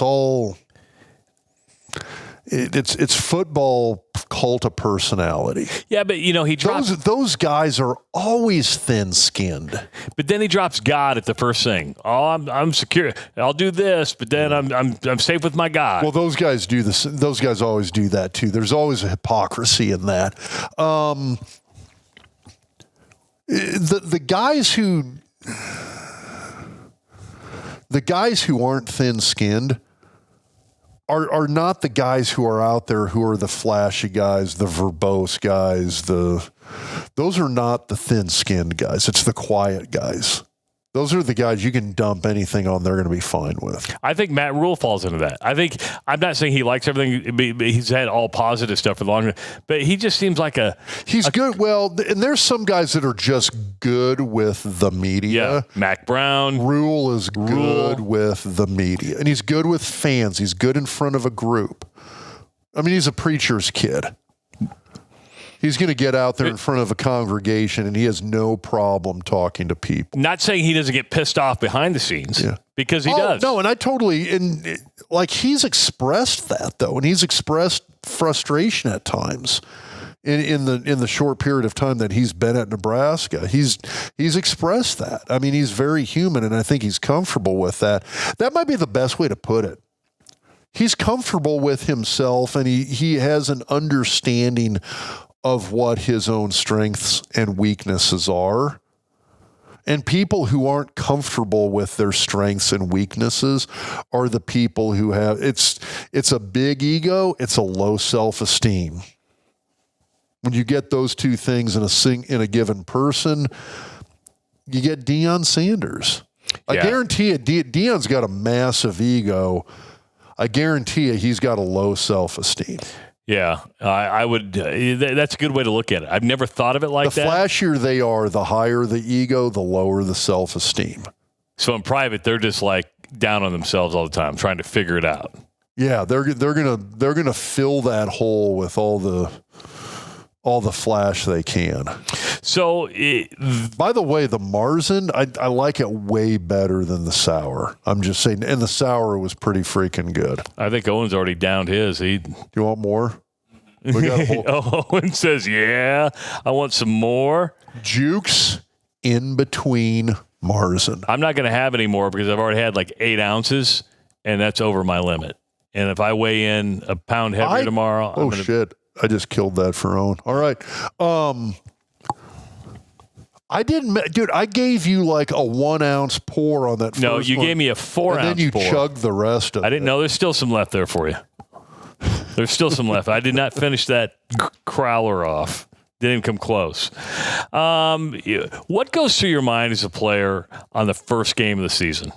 [SPEAKER 2] football cult of personality.
[SPEAKER 1] Yeah, but he drops
[SPEAKER 2] those guys are always thin-skinned.
[SPEAKER 1] But then he drops God at the first thing. Oh, I'm secure. I'll do this, but then I'm safe with my God.
[SPEAKER 2] Well, those guys do this. Those guys always do that too. There's always a hypocrisy in that. The guys who aren't thin-skinned are not the guys who are out there who are the flashy guys, the verbose guys. Those are not the thin-skinned guys. It's the quiet guys. Those are the guys you can dump anything on, they're going to be fine with.
[SPEAKER 1] I think Matt Rule falls into that. I'm not saying he likes everything. He's had all positive stuff for the long run, but he just seems like
[SPEAKER 2] he's good. Well, and there's some guys that are just good with the media.
[SPEAKER 1] Yeah, Mac Brown.
[SPEAKER 2] Rule is good with the media, and he's good with fans. He's good in front of a group. I mean, he's a preacher's kid. He's going to get out there in front of a congregation, and he has no problem talking to people.
[SPEAKER 1] Not saying he doesn't get pissed off behind the scenes, because he does.
[SPEAKER 2] No, and I totally he's expressed that though, and he's expressed frustration at times in the short period of time that he's been at Nebraska. He's expressed that. I mean, he's very human, and I think he's comfortable with that. That might be the best way to put it. He's comfortable with himself, and he has an understanding of what his own strengths and weaknesses are. And people who aren't comfortable with their strengths and weaknesses are the people who have, it's a big ego, it's a low self-esteem. When you get those two things in a given person, you get Deion Sanders. I guarantee you, Deion's got a massive ego. I guarantee you he's got a low self-esteem.
[SPEAKER 1] Yeah, I would. That's a good way to look at it. I've never thought of it like that.
[SPEAKER 2] The flashier they are, the higher the ego, the lower the self-esteem.
[SPEAKER 1] So in private, they're just like down on themselves all the time, trying to figure it out.
[SPEAKER 2] Yeah, they're gonna fill that hole with all the flash they can.
[SPEAKER 1] So,
[SPEAKER 2] by the way, the Marzen, I like it way better than the sour. I'm just saying, and the sour was pretty freaking good.
[SPEAKER 1] I think Owen's already downed his.
[SPEAKER 2] Do you want more? We got
[SPEAKER 1] Owen says, "Yeah, I want some more."
[SPEAKER 2] Jukes in between Marzen.
[SPEAKER 1] I'm not going to have any more because I've already had like 8 ounces, and that's over my limit. And if I weigh in a pound heavier tomorrow,
[SPEAKER 2] shit. I just killed that for Owen. All right. I didn't, dude, I gave you like a 1 ounce pour on that first one.
[SPEAKER 1] No, you gave me a 4 ounce pour.
[SPEAKER 2] And then you chugged the rest of it.
[SPEAKER 1] I didn't know. There's still some left there for you. There's still some left. I did not finish that crowler off. Didn't even come close. What goes through your mind as a player on the first game of the season?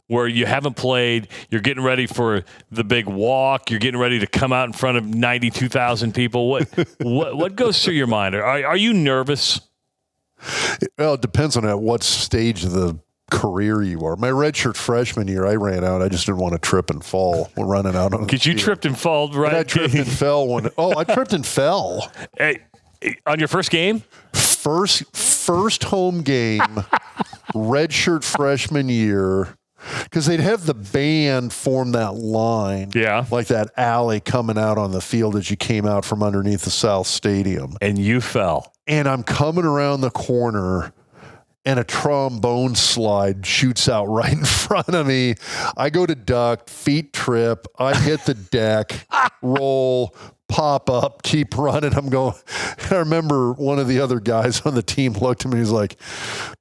[SPEAKER 1] Where you haven't played, you're getting ready for the big walk, you're getting ready to come out in front of 92,000 people. What goes through your mind? Are you nervous?
[SPEAKER 2] Well, it depends on at what stage of the career you are. My redshirt freshman year, I ran out. I just didn't want to trip and fall when running out on the
[SPEAKER 1] Because you tripped and fell, right?
[SPEAKER 2] And I tripped and fell. I tripped and fell.
[SPEAKER 1] Hey, on your first game?
[SPEAKER 2] First home game, redshirt freshman year. Because they'd have the band form that line, like that alley coming out on the field as you came out from underneath the South Stadium.
[SPEAKER 1] And you fell.
[SPEAKER 2] And I'm coming around the corner, and a trombone slide shoots out right in front of me. I go to duck, feet trip, I hit the deck, roll, pop up, keep running. I'm going. I remember one of the other guys on the team looked at me. He's like,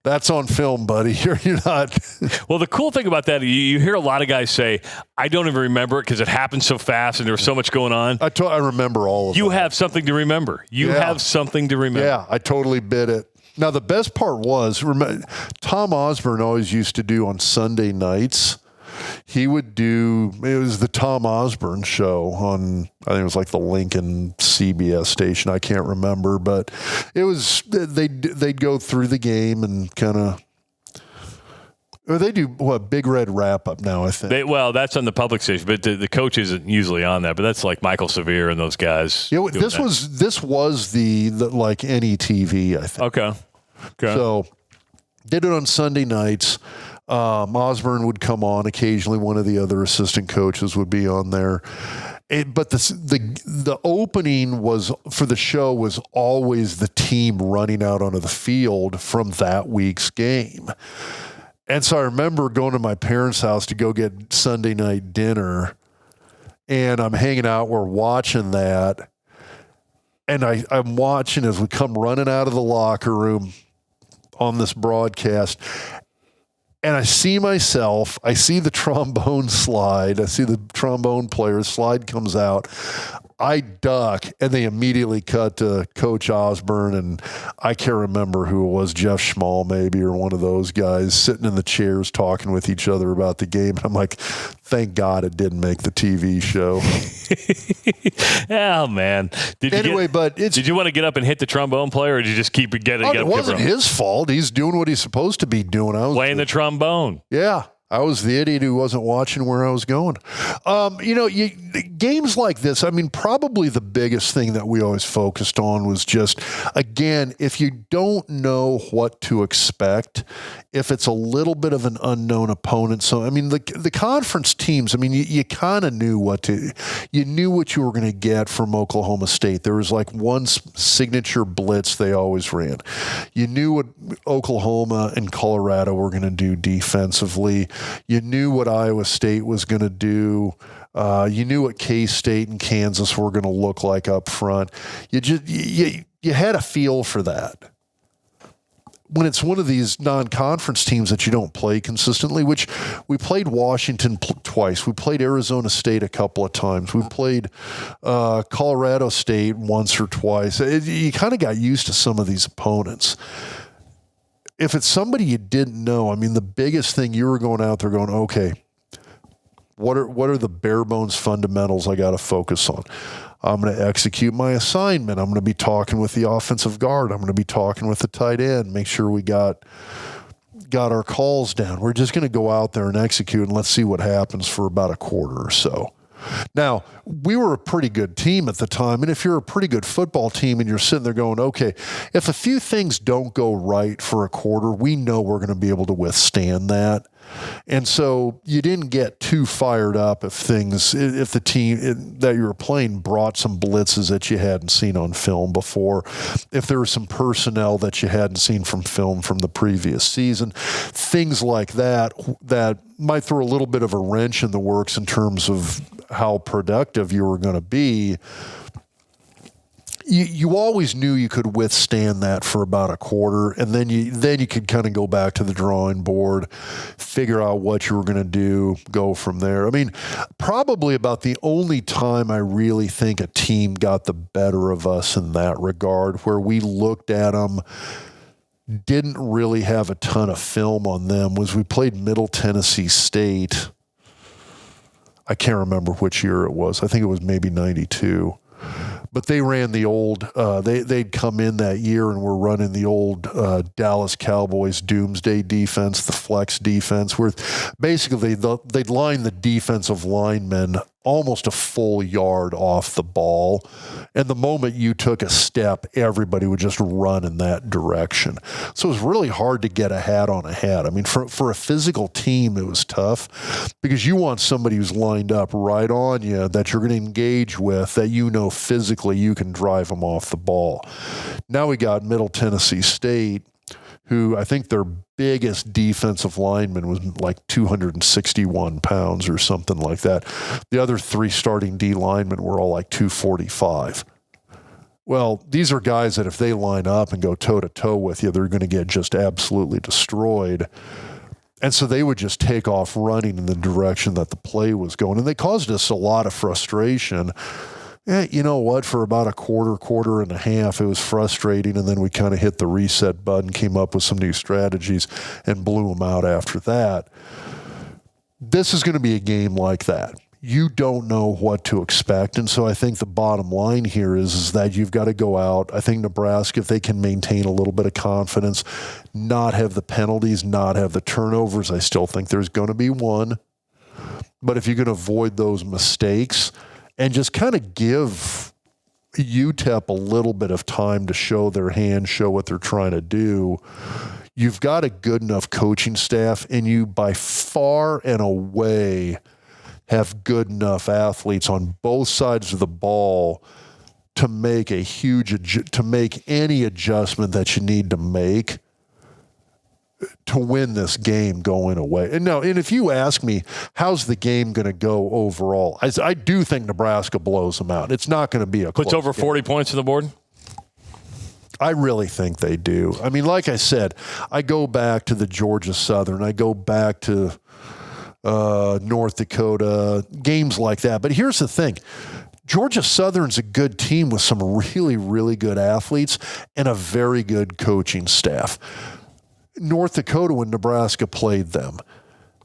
[SPEAKER 2] "That's on film, buddy. You're not."
[SPEAKER 1] Well, the cool thing about that, you hear a lot of guys say, "I don't even remember it because it happened so fast and there was so much going on."
[SPEAKER 2] I remember all of it.
[SPEAKER 1] You have something to remember. You have something to remember.
[SPEAKER 2] Yeah, I totally bit it. Now the best part was, Tom Osborne always used to do on Sunday nights. He would do, it was the Tom Osborne show on, I think it was like the Lincoln CBS station. I can't remember, but it was, they'd go through the game and kind of, or they do Big Red Wrap Up now, I think.
[SPEAKER 1] That's on the public station, but the coach isn't usually on that. But that's like Michael Severe and those guys.
[SPEAKER 2] Yeah, this was the like NETV, I think.
[SPEAKER 1] Okay.
[SPEAKER 2] So did it on Sunday nights. Osborne would come on occasionally. One of the other assistant coaches would be on there. But the opening was for the show was always the team running out onto the field from that week's game. And so I remember going to my parents' house to go get Sunday night dinner, and I'm hanging out, we're watching that, and I'm watching as we come running out of the locker room on this broadcast, and I see myself, I see the trombone slide, I see the trombone player, slide comes out, I duck, and they immediately cut to Coach Osborne, and I can't remember who it was, Jeff Schmall maybe, or one of those guys sitting in the chairs talking with each other about the game. And I'm like, thank God it didn't make the TV show.
[SPEAKER 1] Oh, man. Did you want to get up and hit the trombone player, or did you just keep it getting?
[SPEAKER 2] It wasn't his fault. He's doing what he's supposed to be doing. I was
[SPEAKER 1] playing the trombone.
[SPEAKER 2] Yeah. I was the idiot who wasn't watching where I was going. Games like this, I mean, probably the biggest thing that we always focused on was just, again, if you don't know what to expect, if it's a little bit of an unknown opponent. So, I mean, the conference teams, I mean, you kind of knew you knew what you were going to get from Oklahoma State. There was like one signature blitz they always ran. You knew what Oklahoma and Colorado were going to do defensively. You knew what Iowa State was going to do. You knew what K-State and Kansas were going to look like up front. You had a feel for that. When it's one of these non-conference teams that you don't play consistently, which we played Washington twice. We played Arizona State a couple of times. We played Colorado State once or twice. You kind of got used to some of these opponents. If it's somebody you didn't know, I mean, the biggest thing you were going out there going, okay, what are the bare bones fundamentals I got to focus on? I'm going to execute my assignment. I'm going to be talking with the offensive guard. I'm going to be talking with the tight end. Make sure we got our calls down. We're just going to go out there and execute, and let's see what happens for about a quarter or so. Now, we were a pretty good team at the time, and if you're a pretty good football team and you're sitting there going, okay, if a few things don't go right for a quarter, we know we're going to be able to withstand that. And so you didn't get too fired up if the team that you were playing brought some blitzes that you hadn't seen on film before, if there were some personnel that you hadn't seen from film from the previous season, things like that might throw a little bit of a wrench in the works in terms of how productive you were going to be. You always knew you could withstand that for about a quarter, and then you could kind of go back to the drawing board, figure out what you were going to do, go from there. I mean, probably about the only time I really think a team got the better of us in that regard, where we looked at them, didn't really have a ton of film on them, was we played Middle Tennessee State. I can't remember which year it was. I think it was maybe 92. But they ran the old, they'd come in that year and were running the old Dallas Cowboys doomsday defense, the flex defense, where basically they'd line the defensive linemen almost a full yard off the ball. And the moment you took a step, everybody would just run in that direction. So it was really hard to get a hat on a hat. I mean, for a physical team, it was tough because you want somebody who's lined up right on you that you're going to engage with, that you know physically you can drive them off the ball. Now we got Middle Tennessee State, who I think their biggest defensive lineman was like 261 pounds or something like that. The other three starting D linemen were all like 245. Well, these are guys that if they line up and go toe-to-toe with you, they're going to get just absolutely destroyed. And so they would just take off running in the direction that the play was going. And they caused us a lot of frustration. You know what? For about a quarter and a half, it was frustrating, and then we kind of hit the reset button, came up with some new strategies, and blew them out after that. this is going to be a game like that. You don't know what to expect. And so I think the bottom line here is that you've got to go out. I think Nebraska, if they can maintain a little bit of confidence, not have the penalties, not have the turnovers, I still think there's going to be one. But if you can avoid those mistakes and just kind of give UTEP a little bit of time to show their hand, show what they're trying to do, you've got a good enough coaching staff, and you by far and away have good enough athletes on both sides of the ball to make to make any adjustment that you need to make to win this game going away. And if you ask me, how's the game going to go overall? I do think Nebraska blows them out. It's not going to be a
[SPEAKER 1] puts
[SPEAKER 2] close
[SPEAKER 1] over 40
[SPEAKER 2] game.
[SPEAKER 1] Points on the board.
[SPEAKER 2] I really think they do. I mean, like I said, I go back to the Georgia Southern. I go back to North Dakota, games like that. But here's the thing. Georgia Southern's a good team with some really, really good athletes and a very good coaching staff. North Dakota, when Nebraska played them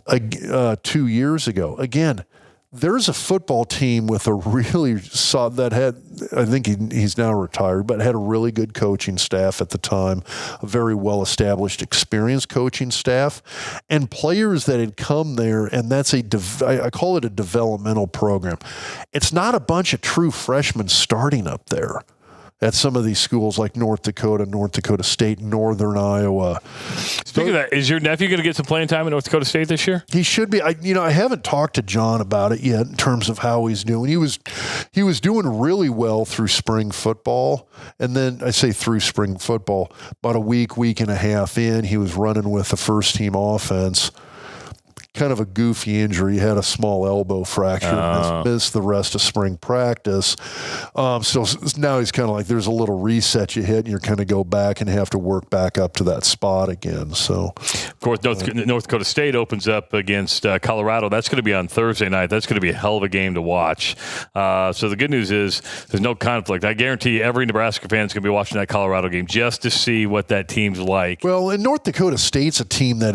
[SPEAKER 2] 2 years ago, again, there's a football team with a really that had, I think he's now retired, but had a really good coaching staff at the time, a very well-established, experienced coaching staff, and players that had come there, and that's I call it a developmental program. It's not a bunch of true freshmen starting up there at some of these schools like North Dakota State, Northern Iowa.
[SPEAKER 1] Speaking of that, is your nephew going to get some playing time at North Dakota State this year?
[SPEAKER 2] He should be. I haven't talked to John about it yet in terms of how he's doing. He was doing really well through spring football, and then I say through spring football, about a week and a half in, he was running with the first team offense. Kind of a goofy injury. He had a small elbow fracture, missed the rest of spring practice. So now he's kind of like, there's a little reset you hit, and you're kind of go back and have to work back up to that spot again. So,
[SPEAKER 1] of course, North Dakota State opens up against Colorado. That's going to be on Thursday night. That's going to be a hell of a game to watch. So the good news is there's no conflict. I guarantee every Nebraska fan is going to be watching that Colorado game just to see what that team's like.
[SPEAKER 2] Well, and North Dakota State's a team that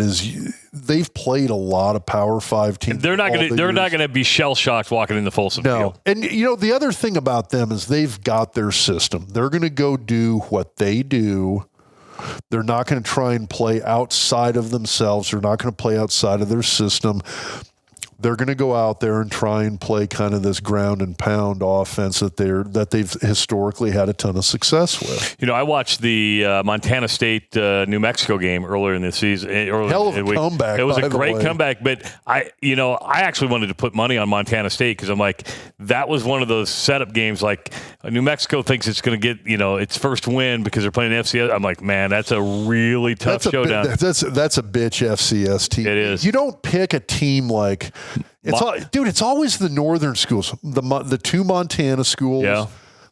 [SPEAKER 2] they've played a lot of Power 5 teams.
[SPEAKER 1] They're not going to be shell shocked walking in the Folsom Field.
[SPEAKER 2] And the other thing about them is they've got their system. They're going to go do what they do. They're not going to try and play outside of themselves. They're not going to play outside of their system. They're going to go out there and try and play kind of this ground and pound offense that they've historically had a ton of success with.
[SPEAKER 1] I watched the Montana State New Mexico game earlier in the season.
[SPEAKER 2] Hell of a comeback.
[SPEAKER 1] It was a great comeback, but I actually wanted to put money on Montana State because I'm like, that was one of those setup games. Like New Mexico thinks it's going to get its first win because they're playing FCS. I'm like, man, that's a really tough showdown.
[SPEAKER 2] That's a bitch FCS team.
[SPEAKER 1] It is.
[SPEAKER 2] You don't pick a team like. It's always the northern schools, the two Montana schools,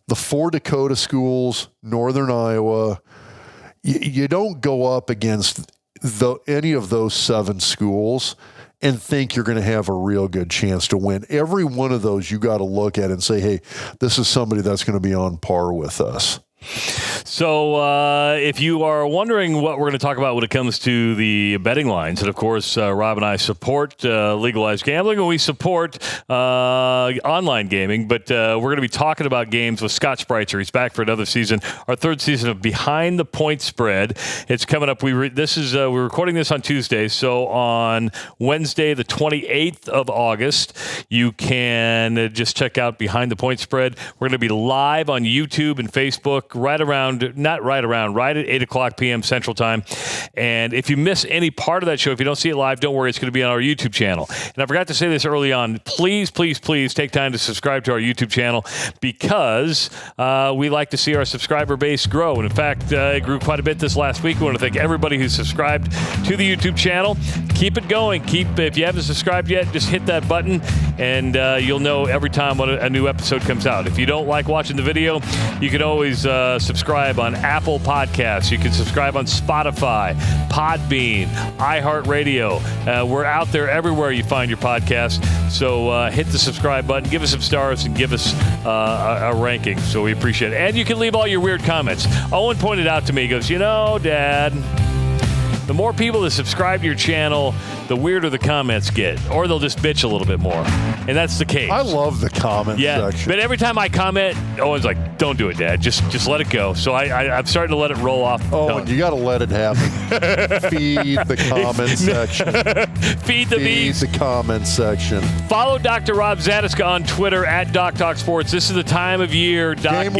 [SPEAKER 2] the 4 Dakota schools, Northern Iowa. You don't go up against any of those 7 schools and think you're going to have a real good chance to win. Every one of those you got to look at and say, hey, this is somebody that's going to be on par with us.
[SPEAKER 1] So if you are wondering what we're going to talk about when it comes to the betting lines, and of course, Rob and I support legalized gambling, and we support online gaming, but we're going to be talking about games with Scott Spreitzer. He's back for another season, our 3rd season of Behind the Point Spread. It's coming up. We're recording this on Tuesday, so on Wednesday, the 28th of August, you can just check out Behind the Point Spread. We're going to be live on YouTube and Facebook right at 8 o'clock p.m. Central Time. And if you miss any part of that show, if you don't see it live, don't worry. It's going to be on our YouTube channel. And I forgot to say this early on. Please, please, please take time to subscribe to our YouTube channel because we like to see our subscriber base grow. And in fact, it grew quite a bit this last week. We want to thank everybody who subscribed to the YouTube channel. Keep it going. If you haven't subscribed yet, just hit that button and you'll know every time when a new episode comes out. If you don't like watching the video, you can always subscribe on Apple Podcasts. You can subscribe on Spotify, Podbean, iHeartRadio. We're out there everywhere you find your podcast. So hit the subscribe button, give us some stars, and give us a ranking. So we appreciate it. And you can leave all your weird comments. Owen pointed out to me, he goes, Dad, the more people that subscribe to your channel, the weirder the comments get, or they'll just bitch a little bit more. And that's the case.
[SPEAKER 2] I love the comment section.
[SPEAKER 1] But every time I comment, Owen's like, don't do it, Dad. Just let it go. So I'm starting to let it roll off.
[SPEAKER 2] Oh, and you got to let it happen. Feed the comment section.
[SPEAKER 1] Feed the beast.
[SPEAKER 2] Feed the comment section.
[SPEAKER 1] Follow Dr. Rob Zatechka on Twitter at Doc Talk Sports. This is the time of year Doc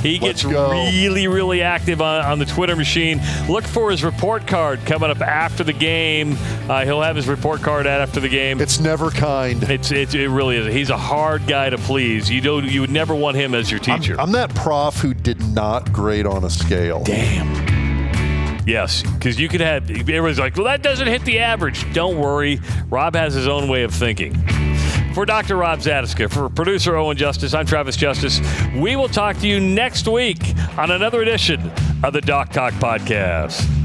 [SPEAKER 1] he gets really, really active on the Twitter machine. Look for his report card coming up after the game. He'll have his report card after the game.
[SPEAKER 2] It's never kind.
[SPEAKER 1] It really is. He's a hard guy to please. You would never want him as your teacher.
[SPEAKER 2] I'm that prof who did not grade on a scale.
[SPEAKER 1] Damn. Yes, because you could have, everybody's like, well, that doesn't hit the average. Don't worry. Rob has his own way of thinking. For Dr. Rob Zatechka, for producer Owen Justice, I'm Travis Justice. We will talk to you next week on another edition of the Doc Talk Podcast.